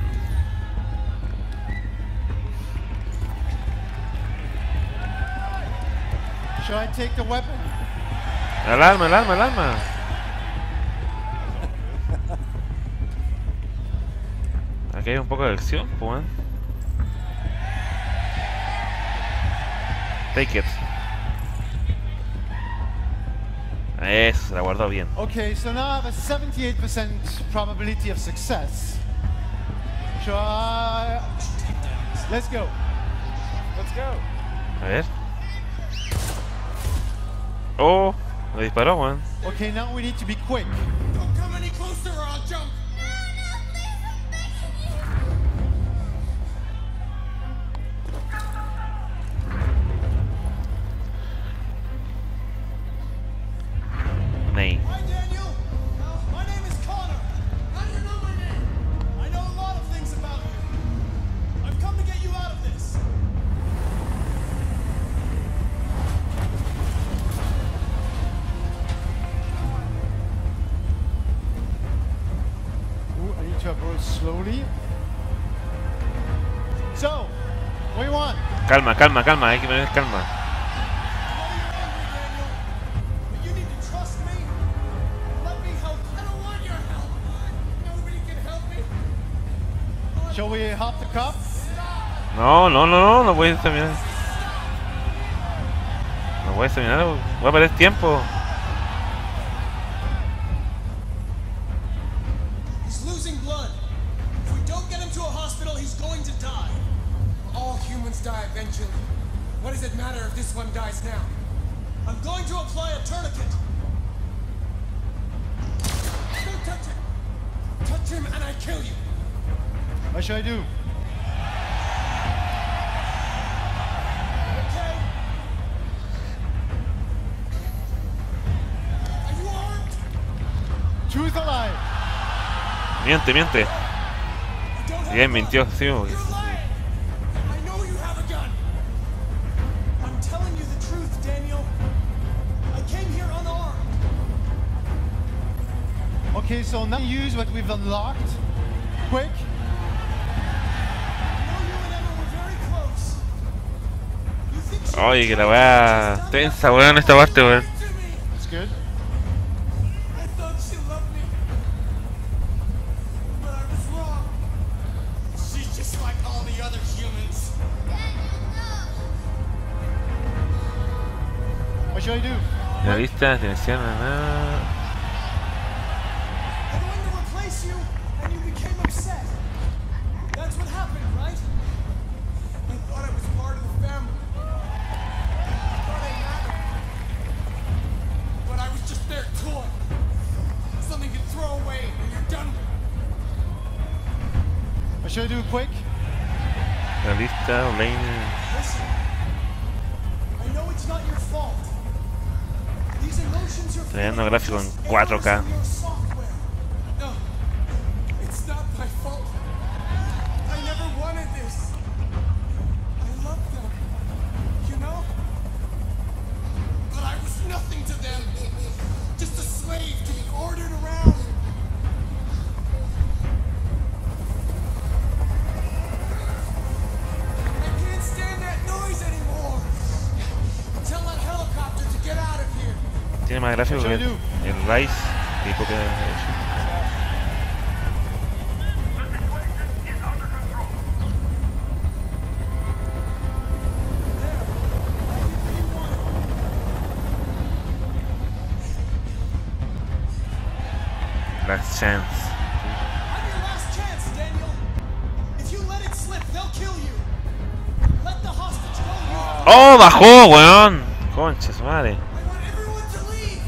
Should I take the weapon? El arma, el arma, el arma. Aquí hay un poco de acción, pues. Take it. Eso, se la guardó bien. Okay, so now I have a 78% probability of success. Should I... Let's go. Let's go. A ver. Oh, lo disparó, weón. Okay, now we need to be quick. Don't come any closer or I'll jump. Ney. Hi, Daniel. My name is Connor. How do you know my name? I know a lot of things about you. I've come to get you out of this. Ooh, I need to approach slowly. So, what do you want? Calma, calma, calma, hay que poner calma. Shall we hop the cup? No puedes terminar. No puedes terminar, voy a perder tiempo. He's losing blood. If we don't get him to a hospital, he's going to die. All humans die eventually. What does it matter if this one dies now? I'm going to apply a tourniquet. Don't touch him. Touch him and I kill you. What should I do? Okay. Are you armed? Truth alive. Miente. I don't have Bien, a gun. mintió, sí. You're lying. I know you have a gun. I'm telling you the truth, Daniel. I came here unarmed. Okay, so now use what we've unlocked. Quick. Oye, que la weá tensa, weón, esta parte, weón. That's good. I thought she loved me, but I was wrong. She's just like all the other humans. What should I do? La lista, atención, nada. I'm going to replace you, and you became upset. That's what happened, right? I thought I was part of the family. I thought I mattered. But I was just their toy. Something you throw away when you're done with. What should I do? Quick. La lista, online. Listen, I know it's not your fault. These emotions are Tremendo gráfico en 4K. No, it's not my fault. I never wanted this. I love them, you know? But I was nothing to them. Just a slave to be ordered around. I can't stand that noise anymore. Tell that helicopter to get out of here. Tiene más gráfico que el Rise y copia de Last chance. I'm your last chance, Daniel. If you let it slip, they'll kill you. Let the hostage go. ¡Oh, bajó, weón! Concha su madre. I want everyone to leave.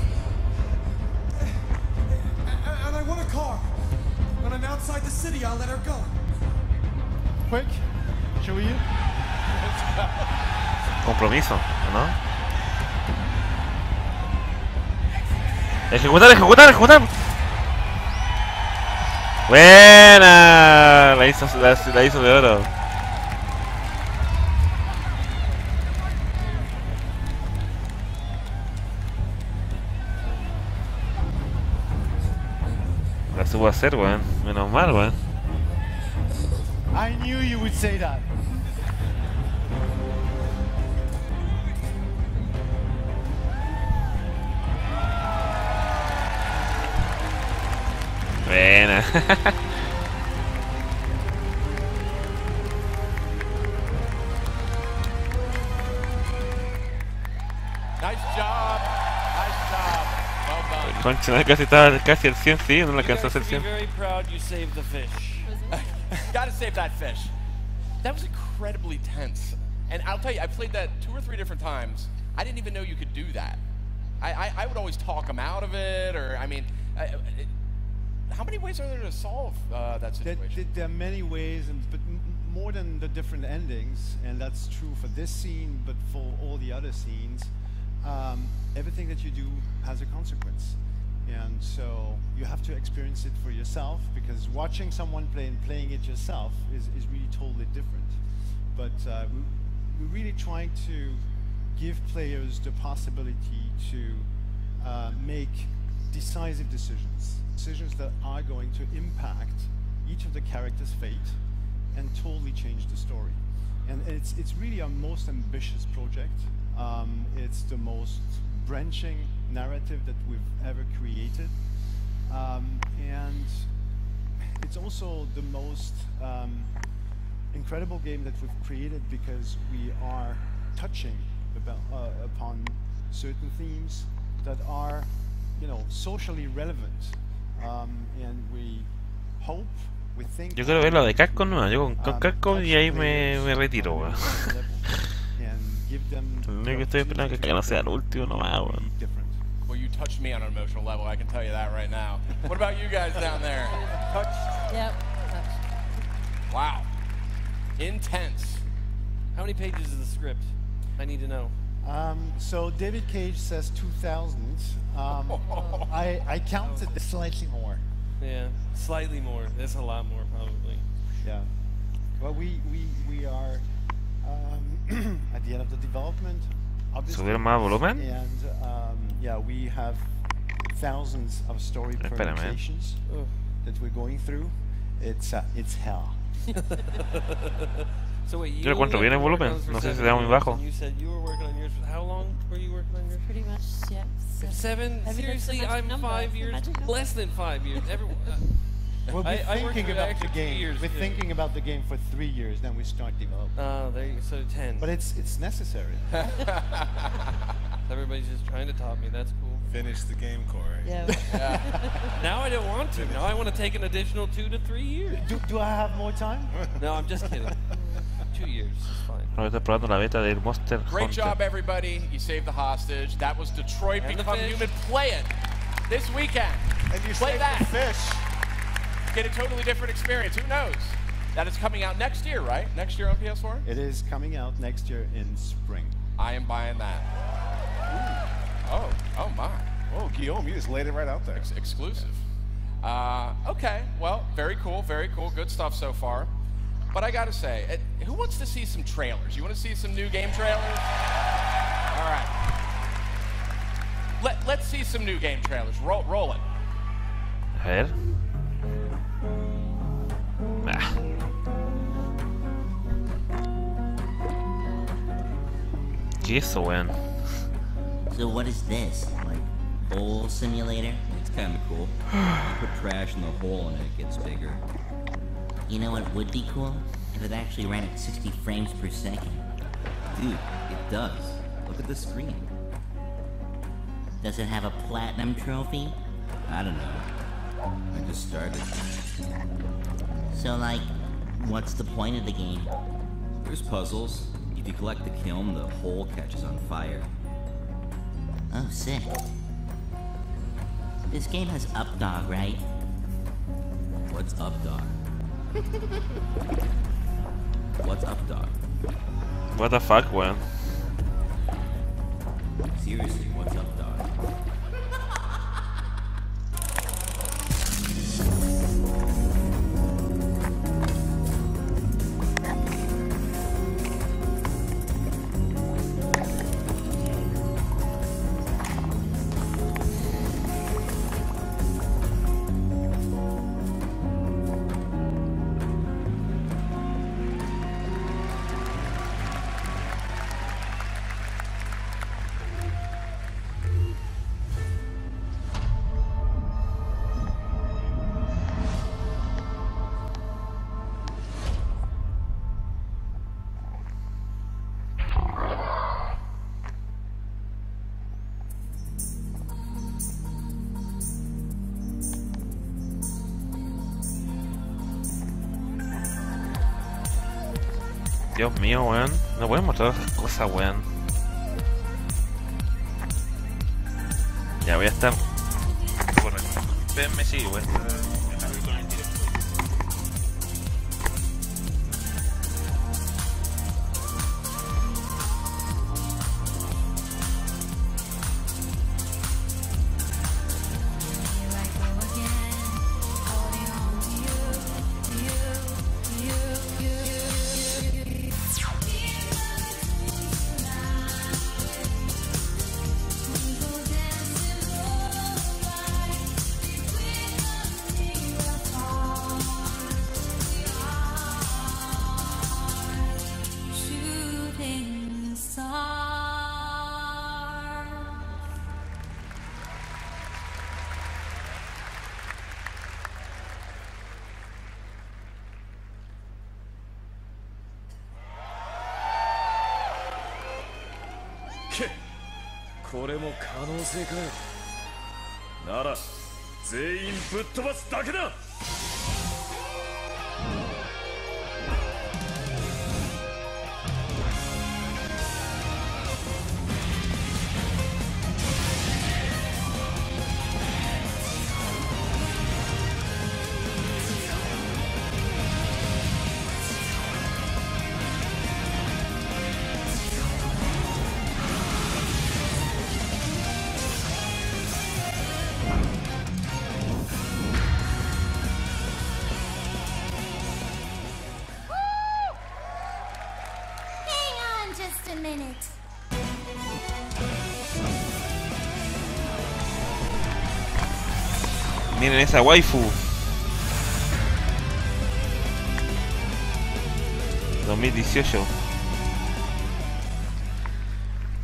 And I want a car. When I'm outside the city, I'll let her go. Quick. Should we? Compromiso, ¿no? Ejecutar. Buena, la hizo de oro. La supo hacer, weón. Menos mal, weón. I knew you would say that. Buena. Nice job. Well done. Concha, casi estaba casi al 100, sí, no le alcanzó a hacer 100. Very proud you saved the fish. Gotta save that fish. That was incredibly tense. And I'll tell you, I played that 2 or 3 different times. I didn't even know you could do that. I would always talk them out of it, or, I mean, how many ways are there to solve that situation? There are many ways, but more than the different endings, and that's true for this scene, but for all the other scenes, everything that you do has a consequence. And so you have to experience it for yourself, because watching someone play and playing it yourself is really totally different. But we're really trying to give players the possibility to make decisive decisions that are going to impact each of the characters' fate and totally change the story. And it's really our most ambitious project. It's the most branching narrative that we've ever created, and it's also the most incredible game that we've created because we are touching upon certain themes that are, you know, socially relevant, and we hope, we think. Yo quiero ver lo de casco nomás, yo con casco y ahí me retiro, weón. Lo único que estoy esperando es que no sea el último nomás, weón. Well, you touched me on an emotional level, I can tell you that right now. What about you guys down there? Touched? Yep, touched. Wow. Intense. How many pages is the script? I need to know. So David Cage says 2,000. I counted slightly more. Yeah, slightly more. That's a lot more, probably. Yeah. Well, we are at the end of the development, obviously. ¿Subieron más volumen? And yeah, we have thousands of story permutations that we're going through. It's hell. So wait, Yo lo encuentro bien el volumen, no sé si está muy bajo. You said you were working on yours. How long were you working on yours? Pretty much, yeah. 7? Seriously, I'm 5 years, less than 5 years. We'll be I worked thinking for about extra the 2 game. years, We're yeah. thinking about the game for 3 years, then we start developing. Oh, there you go. So 10. But it's necessary. Everybody's just trying to top me. That's cool. Finish the game, Corey. Yeah. Now I don't want to. Now I want to take an additional 2 to 3 years. Do I have more time? No, I'm just kidding. 2 years is fine. Ahora estoy probando la beta del Monster Great Hunter. job, everybody. You saved the hostage. That was Detroit And the Become fish. Human. Play it this weekend. And you Play saved that. the fish. Get a totally different experience. Who knows? That is coming out next year, right? Next year on PS4? It is coming out next year in spring. I am buying that. Ooh. Oh my. Oh, Guillaume, you just laid it right out there. Exclusive. Okay, well, very cool, good stuff so far. But I gotta say, who wants to see some trailers? You want to see some new game trailers? All right. Let's see some new game trailers. Roll it. A ver. Ah. ¿Qué es eso, weón? So what is this? Like, hole simulator? It's kinda cool. You put trash in the hole and it gets bigger. You know what would be cool? If it actually ran at 60 frames per second. Dude, it does. Look at the screen. Does it have a platinum trophy? I don't know. I just started. So, like, what's the point of the game? There's puzzles. If you collect the kiln, the hole catches on fire. Oh, sick. This game has Updog, right? What's Updog? What's Updog? What the fuck, weón? Seriously, what's Updog? Dios mío, weón. No pueden mostrar esas cosas, weón. Ya voy a estar. Venme, sí, voy a estar con el directo. け。これも可能性かよ。なら全員ぶっ飛ばすだけだ。Miren esa waifu. 2018.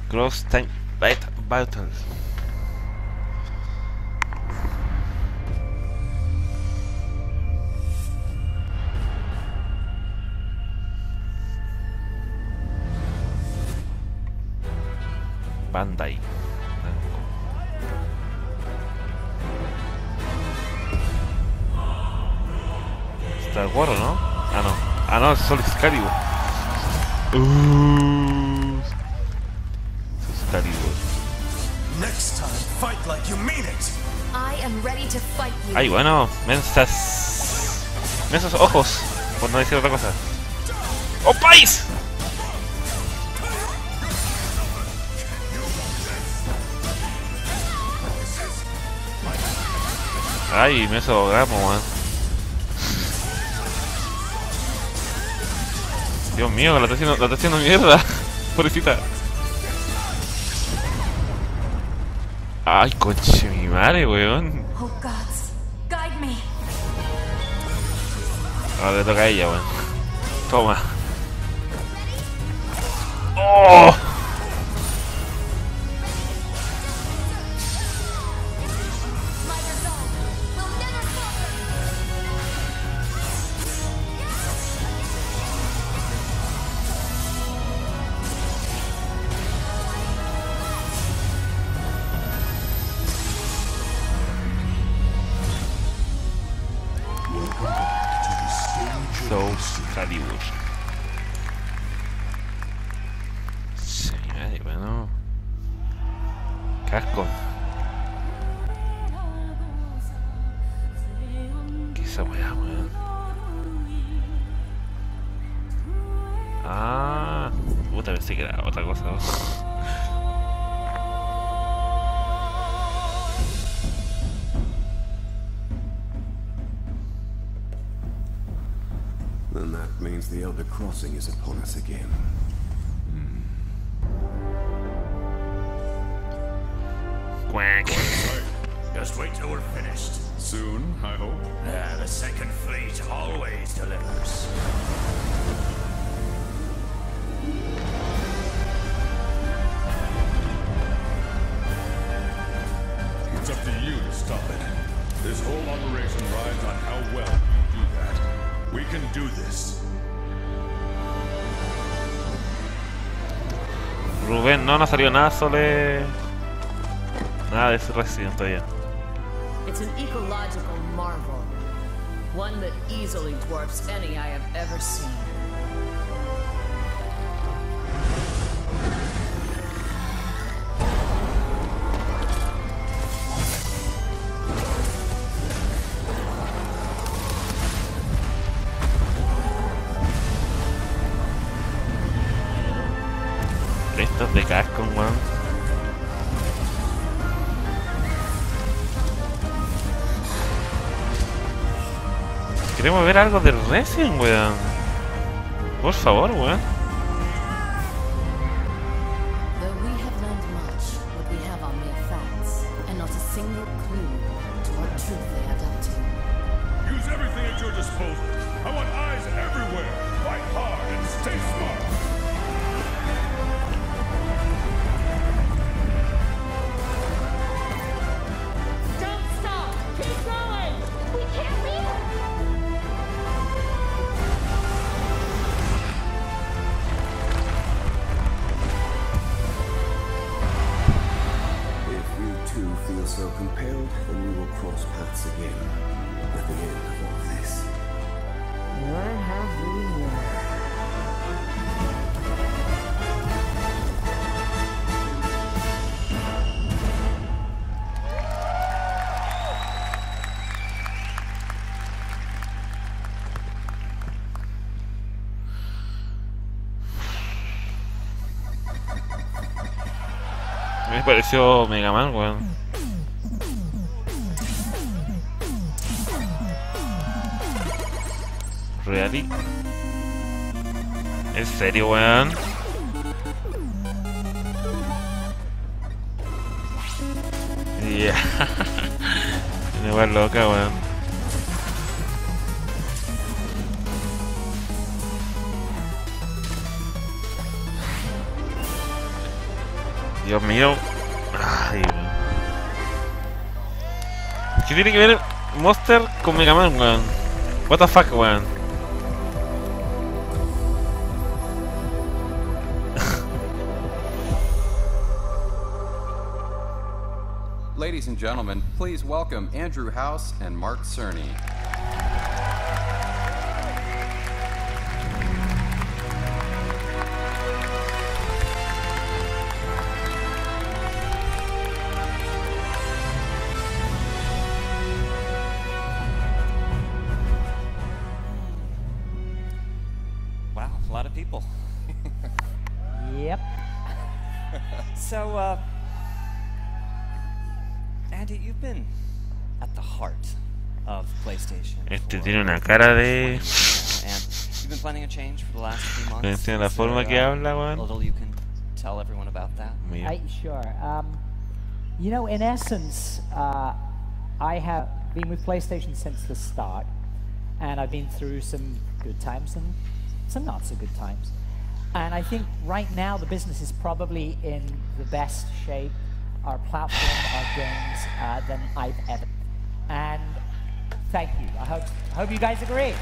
Cross Time Battles. Bandai. Está el gorro, ¿no? Ah, no. Ah, no, es solo Excalibur. Excalibur. Next time, fight like you mean it. I am ready to fight you. Ay, bueno, mensos ojos, por no decir otra cosa. ¡Oh, país! Ay, me ahogamos, man. Dios mío, la está haciendo mierda. Pobrecita. Ay, conche mi madre, weón. Oh gods, guide me. Ahora le toca a ella, weón. Toma. ¡Oh! Excalibur. Sí, madre, bueno. Casco. ¿Qué es esa weá, weón? Ah, puta, pensé que era otra cosa, ¿no? Then that means the Elder Crossing is upon us again. Quack. Just wait till we're finished. Soon, I hope. Yeah, the Second Fleet always delivers. It's up to you to stop it. This whole operation rides on how well you do that. We can do this. Rubén, no salió nada sobre... Nada de su Resident todavía. It's an ecological marvel. One that easily dwarfs any I have ever seen. Estos de casco, weón. Queremos ver algo de Resident, weón. Por favor, weón. Though we have learned much, what we have are mere facts, and not a single clue to what truth they add up to. Use everything at your disposal. I want eyes everywhere. Fight hard and stay smart. Don't stop! Keep going! We can't leave her! cross paths again at the end of all this. Where have we been? Me pareció Mega Man, weón. ¿Really? ¿En serio, weón? Yeah. Me va loca, weón. Dios mío. Ay, weón. ¿Qué tiene que ver Monster con Mega Man, weón? What the fuck, weón. Ladies and gentlemen, please welcome Andrew House and Mark Cerny. Wow, a lot of people. Yep. So, Andy, you've been at the heart of PlayStation. Este tiene una cara de... And you've been planning a change for the last few months. Tiene la forma que habla, weón. A little you can tell everyone about that. Sure. You know, in essence, I have been with PlayStation since the start, and I've been through some good times and some not so good times. And I think right now the business is probably in the best shape, our platform, our games, than I've ever. And thank you. I hope you guys agree.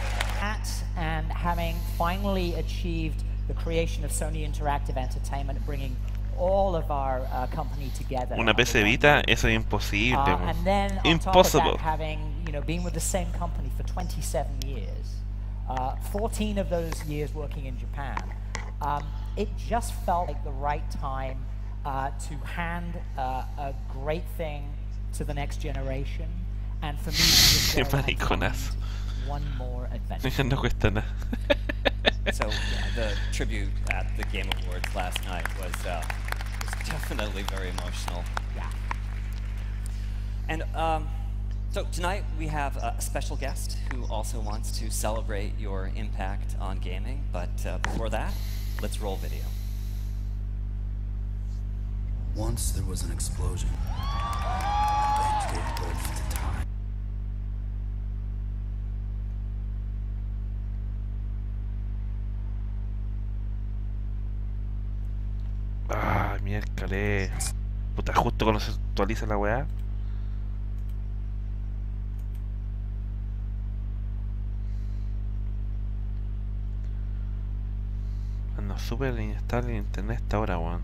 And having finally achieved the creation of Sony Interactive Entertainment, bringing all of our company together. Una PC Vita, eso es imposible. And then on top of that, having been with the same company for 27 years, 14 of those years working in Japan, it just felt like the right time to hand a great thing to the next generation, and for me to just go on one more adventure. No cuesta nada. So yeah, the tribute at the Game Awards last night was definitely very emotional. Yeah. And so tonight we have a special guest who also wants to celebrate your impact on gaming. But before that, let's roll video. Once there was an explosion. They gave birth to time. Ah, miércoles. Puta, justo cuando se actualiza la weá. Anda súper inestable en internet esta hora, weón.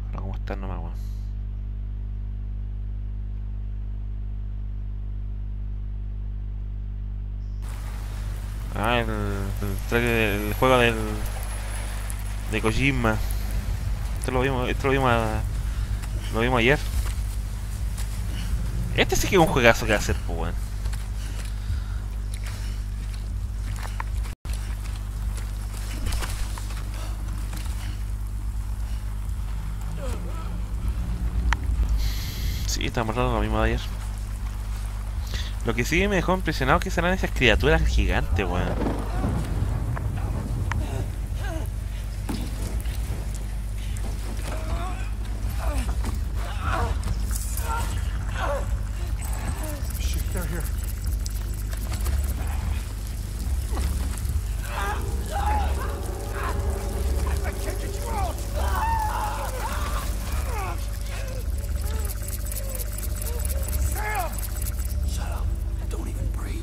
Ahora cómo está nomás, weón. Ah, el juego de Kojima. Esto lo vimos ayer. Este sí que es un juegazo que va a hacer, pues, weón. Sí, estamos hablando de lo mismo de ayer. Lo que sí me dejó impresionado que serán esas criaturas gigantes, weón. Shit, they're here. I can't get you out! Sam! Shut up. Don't even breathe.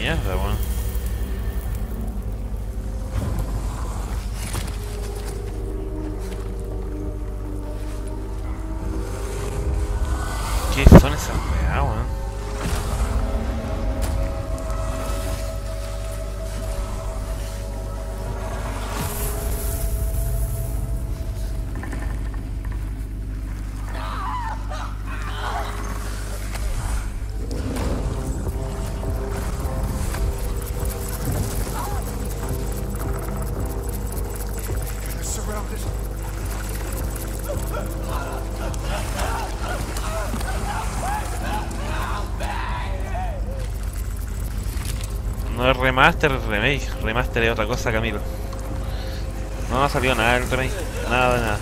Mierda, weón. ¿Qué son esas weas, weón? No es remaster, es remake. Remaster es otra cosa, Camilo. No ha salido nada del remake. Nada de nada.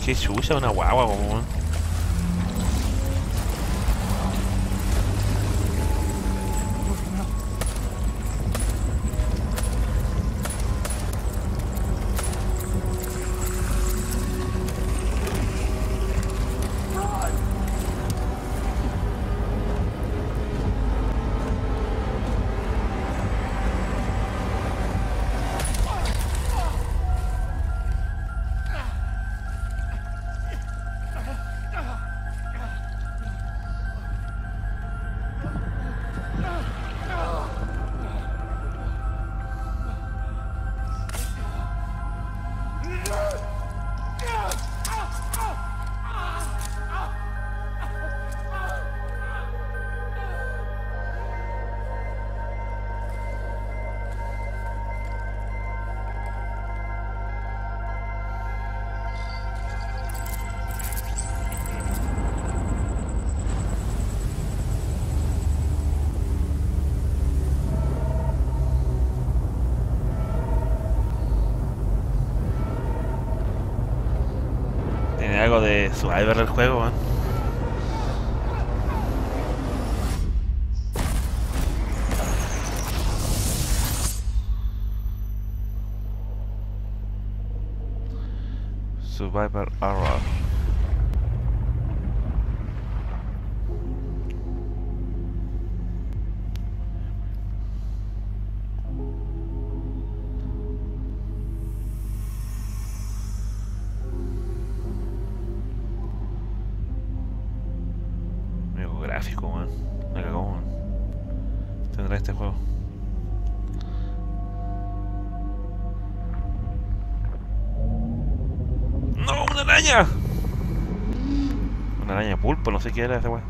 Qué chucha, una guagua como. Tiene algo de Survivor el juego, ¿eh? Survivor Horror. Gráfico, man. Me cagó, man. Tendrá este juego. ¡No! ¡Una araña! Una araña pulpo, no sé qué era esa weá.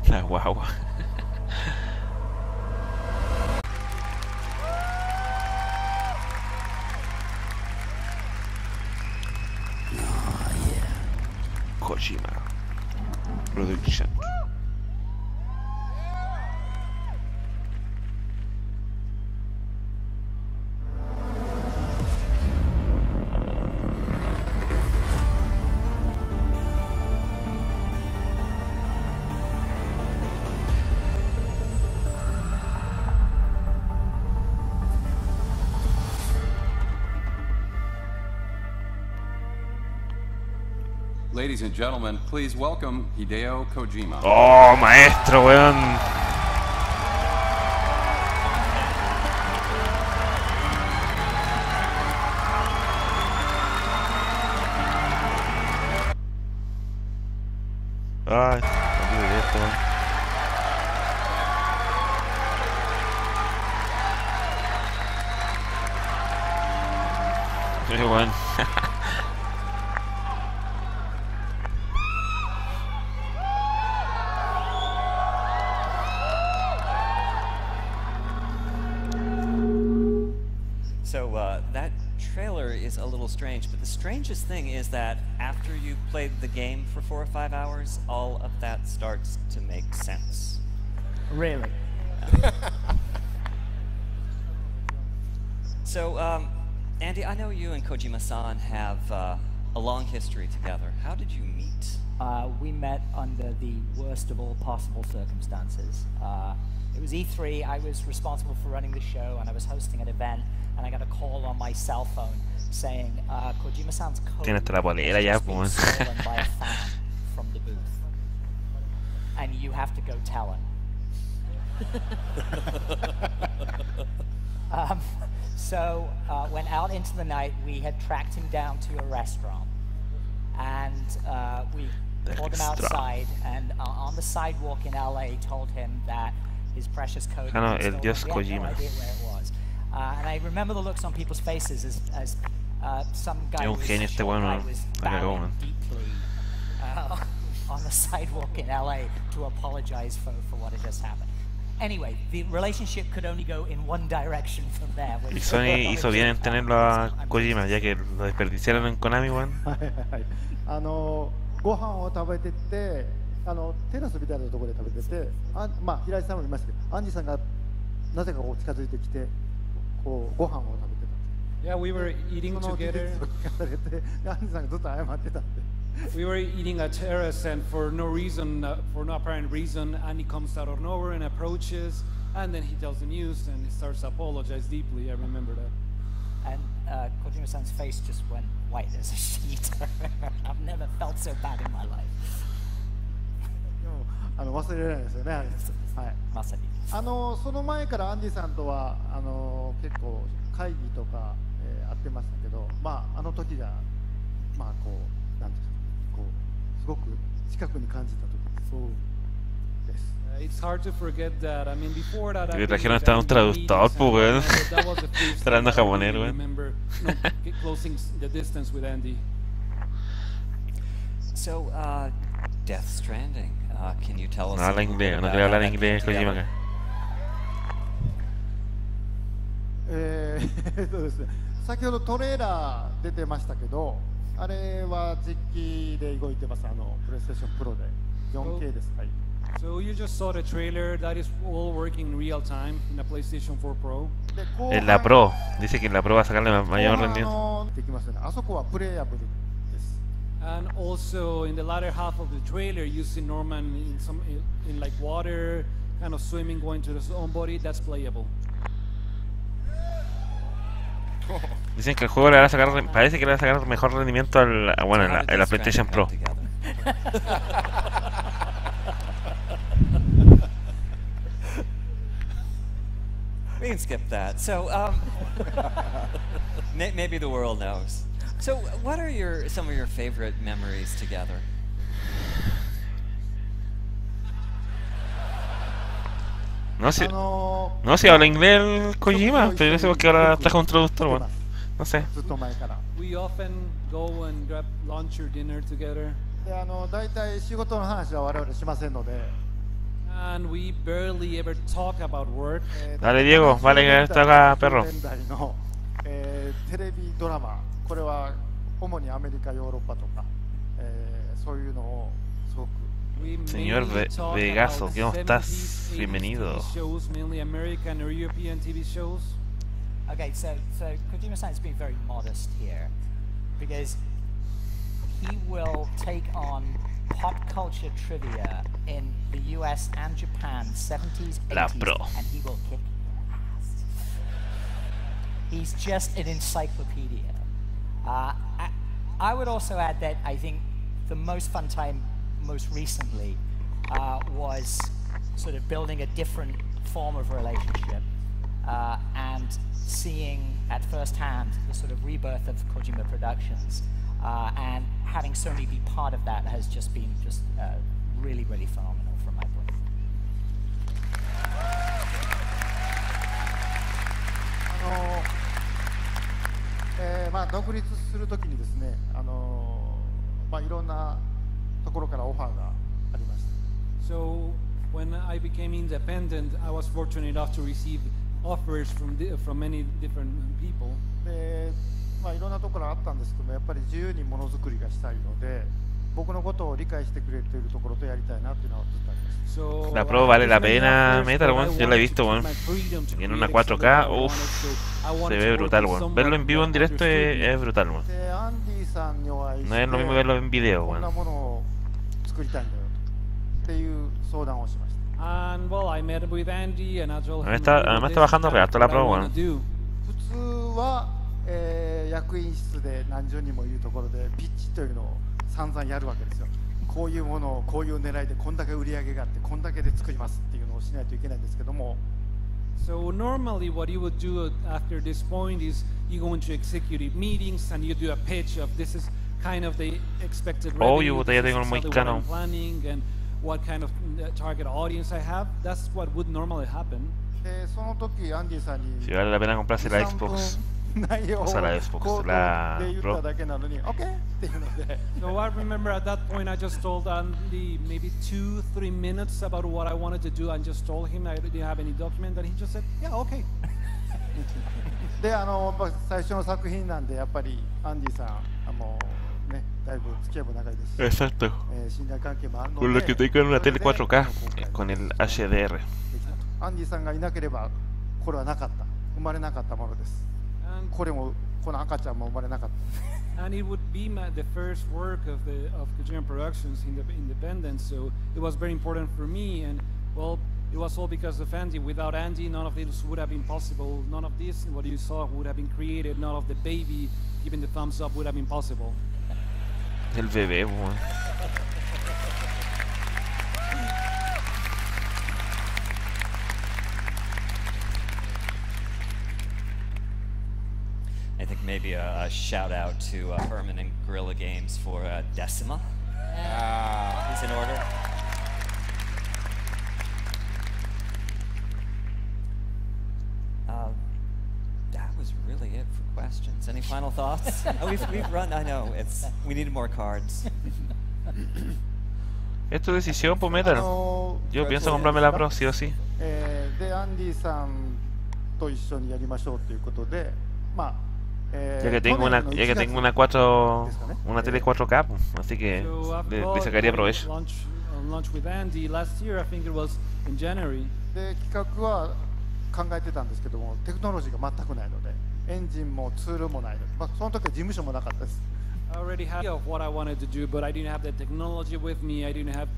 La guagua. Kojima Production. Ladies and gentlemen, please welcome Hideo Kojima. Oh, maestro, weón. Ay, olvidé esto, weón. Sí, weón. So that trailer is a little strange, but the strangest thing is that after you played the game for 4 or 5 hours, all of that starts to make sense. Really? So, Andy, I know you and Kojima-san have a long history together. How did you meet? We met under the worst of all possible circumstances. It was E3, I was responsible for running the show, and I was hosting an event, and I got a call on my cell phone saying, Kojima-san's code Tiene hasta la polera ya, pues. stolen by a fan from the booth. And you have to go tell him. So went out into the night. We had tracked him down to a restaurant, and we called him outside. And on the sidewalk in LA, told him that his precious code. Ah, no, had been el dios stolen. We had no Kojima. idea where it was. And I remember the looks on people's faces as some guy Es un genio este weón, was la cagó, bowing man. deeply on the sidewalk in LA to apologize for what had just happened. Anyway, the relationship could only go in one direction from there. Y Sony hizo bien en tenerlo a Kojima, ya que lo desperdiciaron en Konami, weón. ご飯を食べてて、テラスみたいなところで食べてて、まあ平井さんもいましたけど、アンジさんがなぜかこう近づいてきて、こうご飯を食べてた。 Yeah, we were eating together. 聞かれて、アンジさんがずっと謝ってたんで。 We were eating at terrace, and for no reason, for no apparent reason, Andy comes out of nowhere and approaches, and then he tells the news and he starts to apologize deeply. I remember that. And Kojima-san's face just went white as a sheet. I've never felt so bad in my life. 忘れられないですよね。はい。まさに。その前からアンディさんとは結構会議とか、会ってましたけど、まあ時がまあこうなんていうかこうすごく近くに感じた時そうです。It's hard to forget that. I mean, before that, Le trajeron hasta un traductor, pues, weón. Está hablando japonés, weón. Remember, closing the distance with Andy. So, Death Stranding. Can you tell us? No habla inglés, no quiere hablar inglés, Kojima acá. ですね。先ほどトレーラー出てましたけど、あれは実機で動いてます。プレイステーションプロで 4K です。はい。 So you just saw the trailer. That is all working in real time in the PlayStation 4 Pro. En la Pro, dice que en la Pro va a sacarle mayor rendimiento. できますね。あそこはプレイヤブルです。 And also in the latter half of the trailer, you see Norman in like water, kind of swimming, going to his own body. That's playable. Dicen que el juego le va a sacar, parece que le va a sacar mejor rendimiento al, bueno, en la PlayStation Pro. We can skip that. So, maybe the world knows. So, what are some of your favorite memories together? No sé, habla inglés el Kojima, pero yo sé que ahora trajo un traductor, bueno. No sé. We often go and grab lunch or dinner together. で大体仕事の話は我々しませんので。 And we barely ever talk about work. Dale Diego, vale que esto haga perro. テレビドラマ、これは主にアメリカ、ヨーロッパとか、そういうのをすごく。 Señor Vegaso, ¿cómo estás? Bienvenido. Mainly American or European TV shows. Okay, so Kojima-san has been very modest here, because he will take on pop culture trivia in the US and Japan, 70s, 80s, and he will kick your ass. He's just an encyclopedia. I would also add that I think the most fun time most recently was sort of building a different form of relationship and seeing at first hand the sort of rebirth of Kojima Productions, and having Sony be part of that has just been really, really phenomenal from my point of view. まあ独立するときにですね、まあいろんなところからオファーがありました。So when I became independent, I was fortunate enough to receive offers from many different people. で、まあいろんなところあったんですけども、やっぱり自由にものづくりがしたいので、僕のことを理解してくれているところとやりたいなっていうのはずっとあります。La Pro vale la pena, Metal, weón. Yo la he visto, weón. En una 4K, uff, se ve brutal, weón. Verlo en vivo en directo es brutal, weón. No es lo mismo verlo en video, weón. Además está bajando reacto la Pro, weón. 役員室で何十人もいるところでピッチというのを散々やるわけですよ。こういうものをこういう狙いでこんだけ売り上げがあってこんだけで作りますっていうのをしないといけないんですけども。So normally what you would do after this point is you go into executive meetings and you do a pitch of this is kind of the expected revenue, this is what I'm planning and what kind of target audience I have. That's what would normally happen. でその時アンディさんに Si vale la pena comprarse la Xbox. O sea, la Xbox, la Pro. So I remember at that point I just told Andy maybe 2-3 minutes about what I wanted to do and just told him I didn't have any document and he just said, yeah, okay. で、最初の作品なんでやっぱりアンディさんね、だいぶ付き合いも長いですし、Exacto. 信頼関係もあるので、 Con lo que tengan una tele 4K, con el HDR. アンディさんがいなければこれはなかった、生まれなかったものです。これもこの赤ちゃんも生まれなかった。And it would be the first work of Kojima Productions in the independence, so it was very important for me. And well, it was all because of Andy. Without Andy, none of this would have been possible. None of this, what you saw, would have been created. None of the baby giving the thumbs up would have been possible. El bebé, weón. I think maybe a shout out to Herman and Guerrilla Games for Decima. Is in order. That was really it for questions. Any final thoughts? We've run. I know we needed more cards. Es tu decisión, pues Metal. Yo pienso comprarme la Pro, sí o sí. で、アンディさんと一緒にやりましょうということで、まあ。Ya que tengo una tele 4K, así que le sacaría provecho. で、企画は考えてたんですけども、テクノロジーが全くないので、エンジンもツールもないので、まあその時は事務所もなかったです。I already had of what I wanted to do, but I didn't have the technology with me. I didn't have,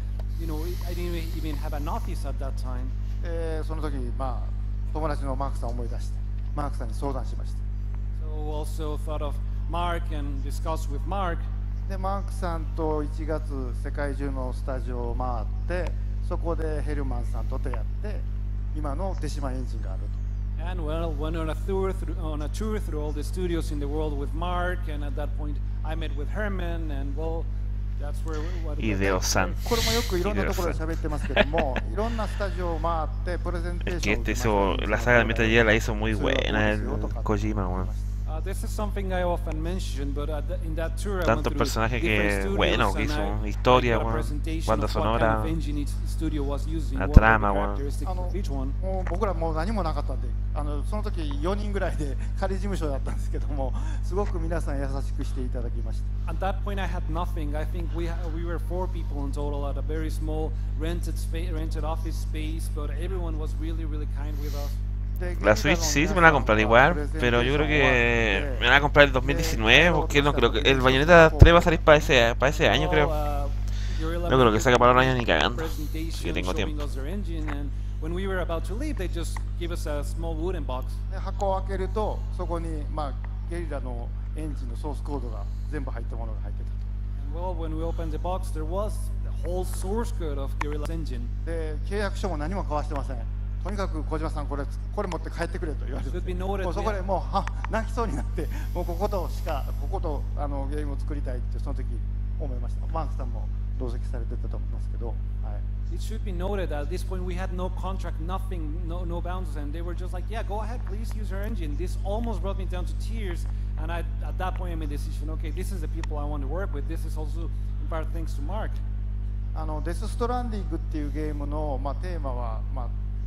I didn't even have an office at that time. その時、まあ友達のマークさんを思い出して、マークさんに相談しました。Also thought of Mark and discussed with Mark. で、マークさんと1月世界中のスタジオを回って、そこでヘルマンさんと出会って、今のデシマエンジンがあると。And well, went on a tour through all the studios in the world with Mark, and at that point I met with Herman, and well, that's where what. これもよくいろんなところで喋ってますけども、いろんなスタジオを回ってプレゼンテーションを。La saga de Metal Gear la hizo muy buena el Kojima, weón. This is something I often mention, but in that tour Tantos personajes que bueno, que hizo historia, banda sonora, la trama, 僕らもう何もなかったんで、その時4人ぐらいで仮事務所だったんですけども、すごく皆さん優しくしていただきました。At that point, I had nothing. I think we were 4 people in total at a very small rented office space, but everyone was really, really kind with us. La Switch sí se me la va a comprar igual, pero yo creo que me la va a comprar el 2019 porque no creo que el Bayonetta 3 va a salir para ese año, creo. No creo que salga para un año ni cagando, si que tengo tiempo. 箱を開けるとそこにまあゲリラのエンジンのソースコードが全部入ったものが入ってた。well, when we opened the box, there was the whole source code of Guerrilla's engine. で契約書も何も交わしてません。とにかく小島さんこれ持って帰ってくれと言われて、もうそこでもう泣きそうになって、もうこことゲームを作りたいってその時思いました。マークさんも同席されてたと思いますけど、はい。It should be noted that at this point we had no contract, nothing, no boundaries, and they were just like, yeah, go ahead, please use our engine. This almost brought me down to tears, and at that point I made a decision, okay, this is the people I want to work with. This is also in part thanks to Mark. デスストランディングっていうゲームのテーマは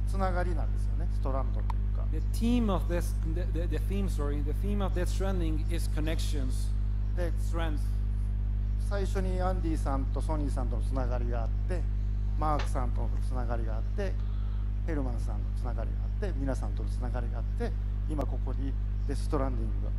つながりなんですよね。ストランドというか。The theme of this, the theme of Death Stranding is connections. で、最初にアンディさんとソニーさんとのつながりがあって、マークさんとのつながりがあって、ヘルマンさんのつながりがあって、皆さんとのつながりがあって、今ここにデスストランディングが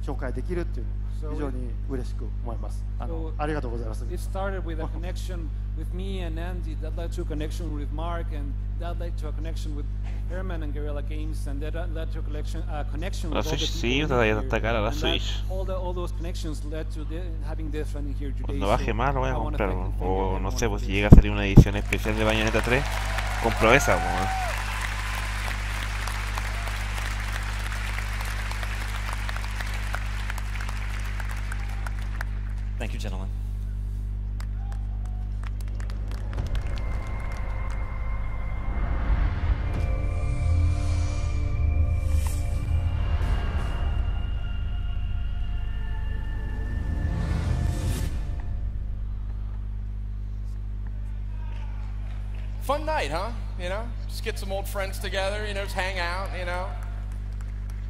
紹介できるっていうのを非常に嬉しく思います。ありがとうございます。It started with a connection with me and Andy, that led to a connection with Mark, and that led to a connection with Herman and Guerrilla Games, and that led to a connection with all the people here. And all those connections led to having this running here today. Cuando baje más lo voy a comprar, o no sé, pues si llega a salir una edición especial de Bayonetta 3, compro esa, pues. Thank you, gentlemen. Fun night, huh? You know, just get some old friends together, you know, just hang out, you know.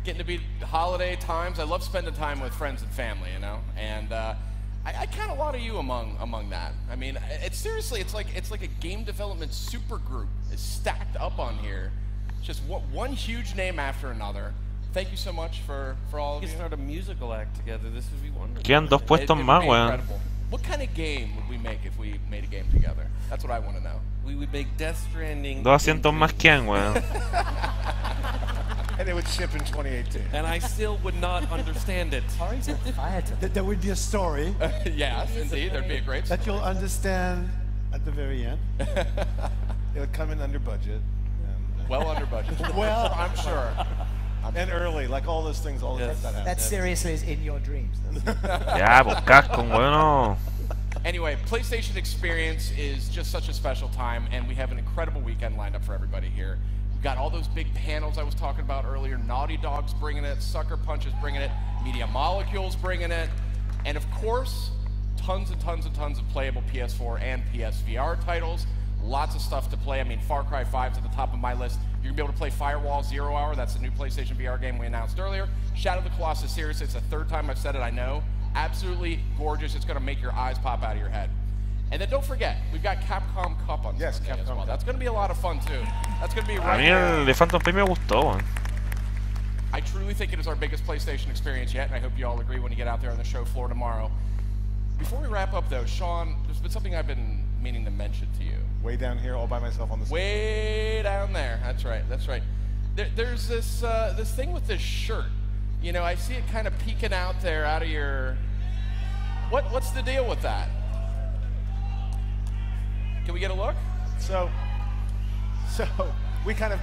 Getting to be holiday times. I love spending time with friends and family, you know, and I count a lot of you among that. I mean, it's seriously, it's like a game development super group is stacked up on here. Just one huge name after another. Thank you so much for all of you. We could start a musical act together. This would be wonderful. Quedan 2 puestos más, weón. What kind of game would we make if we made a game together? That's what I want to know. We would make Death Stranding. 2 asientos más quedan, weón. And it would ship in 2018. And I still would not understand it. There would be a story. Yes, indeed. There'd be a great story. That you'll understand at the very end. It would come in under budget. And, well under budget. Well, I'm sure. And early, like all those things, all that happen. That seriously is in your dreams. Ya, pues casco, bueno. Anyway, PlayStation Experience is just such a special time, and we have an incredible weekend lined up for everybody here. We've got all those big panels I was talking about earlier. Naughty Dog's bringing it, Sucker Punch is bringing it, Media Molecule's bringing it, and of course, tons and tons and tons of playable PS4 and PSVR titles. Lots of stuff to play. I mean, Far Cry 5's at the top of my list. You're going to be able to play Firewall Zero Hour. That's the new PlayStation VR game we announced earlier. Shadow of the Colossus series. It's the 3rd time I've said it, I know. Absolutely gorgeous. It's going to make your eyes pop out of your head. And then don't forget, we've got Capcom Cup on Sunday as well. That's going to be a lot of fun, too. That's going to be right there. A mí el de Phantom Pain me gustó. I truly think it is our biggest PlayStation experience yet, and I hope you all agree when you get out there on the show floor tomorrow. Before we wrap up, though, Sean, there's been something I've been meaning to mention to you. Way down here, all by myself on the stage. Way down there. That's right. That's right. There's this this thing with this shirt. You know, I see it kind of peeking out there out of your... What's the deal with that? Can we get a look? So we kind of,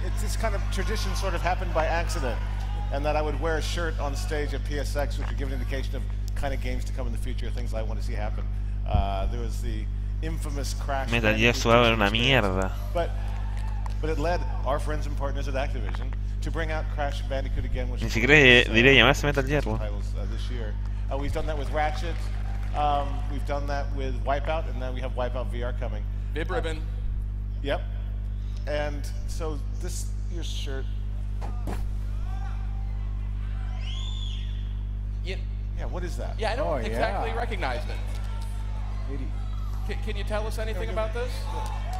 it's this kind of tradition sort of happened by accident, and that I would wear a shirt on stage at PSX, which would give an indication of kind of games to come in the future, things I want to see happen. There was the infamous Crash. Metal Gear Suave era una mierda. But it led our friends and partners at Activision to bring out Crash Bandicoot again, which ni siquiera diría llamarse Metal Gear. Titles this year. We've done that with Ratchet. We've done that with Wipeout, and now we have Wipeout VR coming. Bib Ribbon. Yep. And so this year's shirt. Yeah, what is that? Yeah, I don't exactly recognize it. Can you tell us anything about this?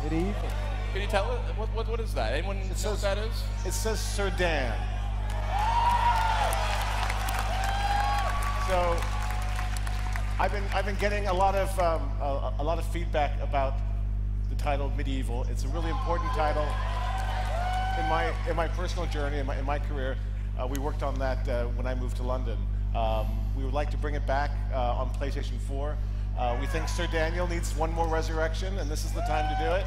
Medieval. Can you tell us what is that? Anyone know what that is? It says Sir Dan. So I've been getting a lot of feedback about the title Medieval. It's a really important title in my personal journey, in my career. We worked on that when I moved to London. We would like to bring it back on PlayStation 4. We think Sir Daniel needs one more resurrection, and this is the time to do it.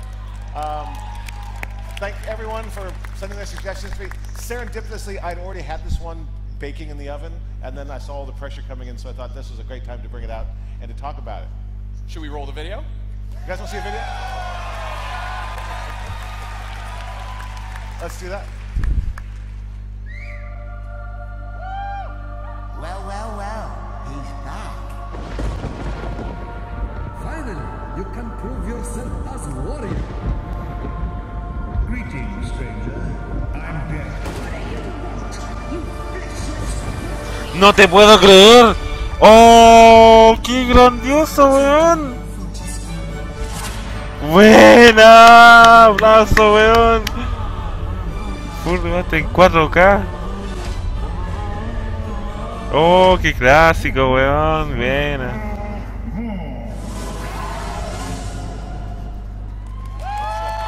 Thank everyone for sending their suggestions to me. Serendipitously, I'd already had this one baking in the oven, and then I saw all the pressure coming in, so I thought this was a great time to bring it out and to talk about it. Should we roll the video? You guys want to see a video? Let's do that. Well, he's back. Finally, you can prove yourself as a warrior. Greetings, stranger. I'm dead. ¡No te puedo creer! ¡Oh! ¡Qué grandioso, weón! ¡Buena! ¡Abrazo, weón! Full debate en 4K. ¡Oh! ¡Qué clásico, weón! ¡Buena!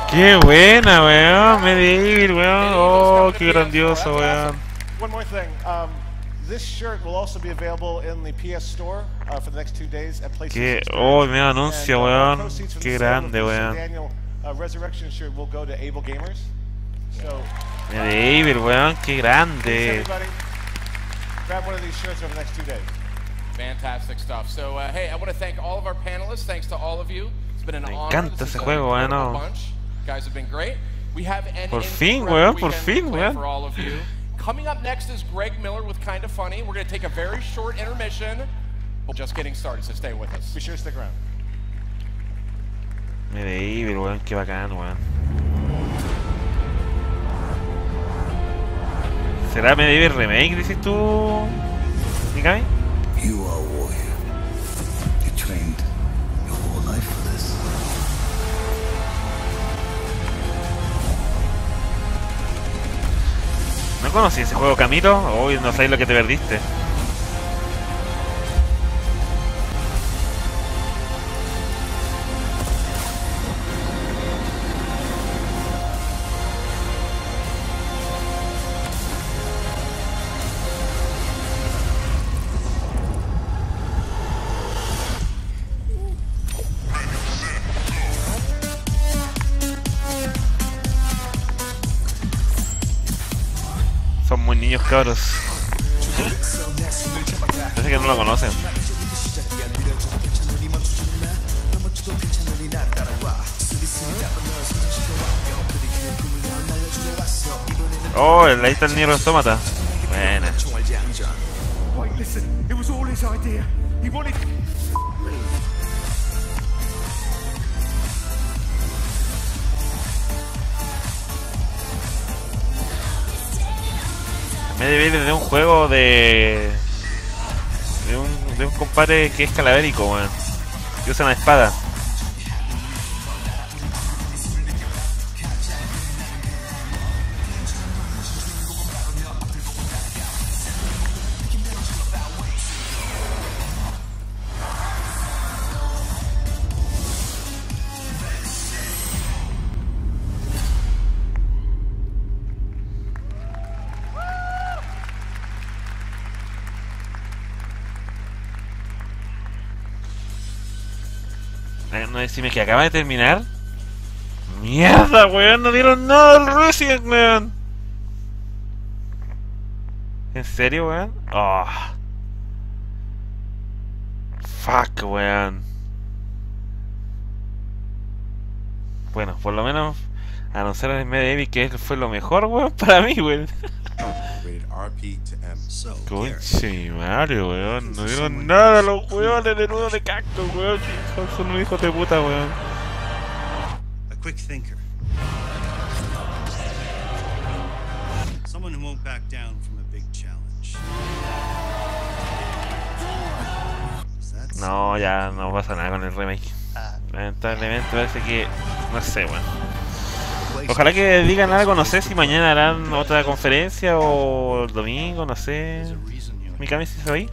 ¡Qué buena, weón! Medieval, weón. ¡Oh! ¡Qué grandioso, weón! One more thing. This shirt will also be available in the PS Store for the next 2 days at PlayStation. ¡Oh! Me anuncio, weón. ¡Qué grande, weón! Daniel Resurrection shirt will go to Able Gamers. So, Medieval, weón. ¡Qué grande! grab one of these shirts over the next 2 days. Fantastic stuff. So, hey, I want to thank all of our panelists. Thanks to all of you. It's been an honor. Me encanta ese juego, weón. You guys have been great. We have an Por fin, weón. Por fin, weón. For all of you. Coming up next is Greg Miller with Kinda Funny. We're going to take a very short intermission. We're just getting started, so stay with us. Be sure to stick around. Medieval, weón. Qué bacán, weón. ¿Será Medieval Remake, dices tú, Mikami? You are a warrior. You trained your whole life for this. ¿No conocí ese juego, Camilo? Uy, no sabes lo que te perdiste. Son muy niños, cabros. Parece que no lo conocen. Oh, ahí está el Nier Automata. Buena. Wait, listen. It was all his idea. He wanted me. Medieval es de un juego de un compadre que es calavérico, weón. Que usa una espada. No decime que acaba de terminar. Mierda, weón, no dieron nada del Resident, weón. ¿En serio, weón? Oh. Fuck, weón. Bueno, por lo menos anunciaron en Medieval que fue lo mejor, weón, para mí, weón. Conche Mario, weón. No dieron nada a los weones de nudo de cactus, weón. Son unos hijos de puta, weón. A quick thinker. Someone who won't back down from a big challenge. No, ya no pasa nada con el remake. Lamentablemente parece que... no sé, weón. Ojalá que digan algo, no sé si mañana harán otra conferencia o el domingo, no sé. Mikami, ¿sí se ahí?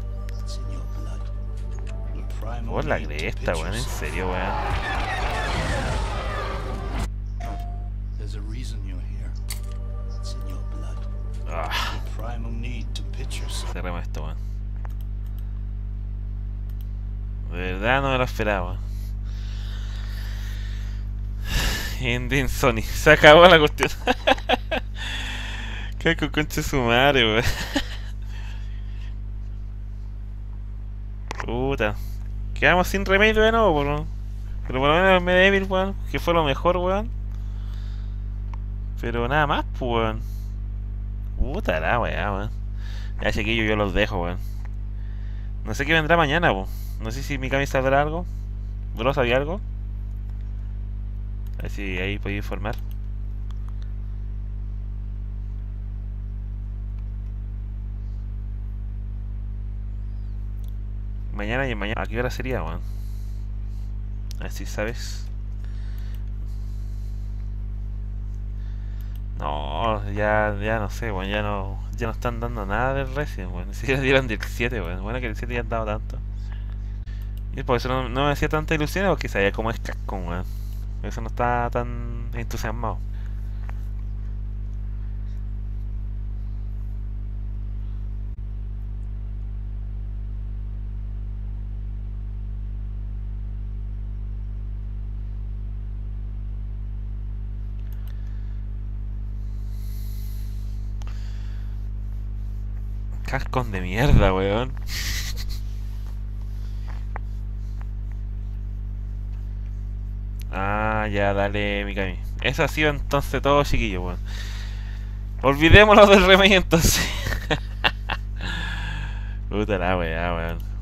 Oh, la cresta, weón, en serio, weón. Ah. Cerremos esto, weón. verdad no me lo esperaba. En Sony. Se acabó la cuestión. Qué concha su madre, weón. Puta. Quedamos sin remake de nuevo, weón. Pero por lo menos Medieval, weón, que fue lo mejor, weón. Pero nada más, pues, weón. Puta la weá, weón. Ya, chiquillo, yo los dejo, weón. No sé qué vendrá mañana, weón. No sé si mi camisa saldrá algo. ¿Bro, sabía algo? A ver si ahí podéis informar. Mañana y mañana. ¿A qué hora sería, weón? A ver si sabes. No, ya no sé, weón. Ya no están dando nada del Resident, weón. Ni siquiera dieron del 7, weón. Bueno, que el 7 ya han dado tanto. Y por eso no me hacía tanta ilusión, porque sabía cómo es Capcom, weón. Por eso no estaba tan entusiasmado. Cascos de mierda, weón. Ah, ya, dale, Mikami. Eso ha sido entonces todo, chiquillo, weón. Olvidémonos del remake entonces. Puta la weá, weón.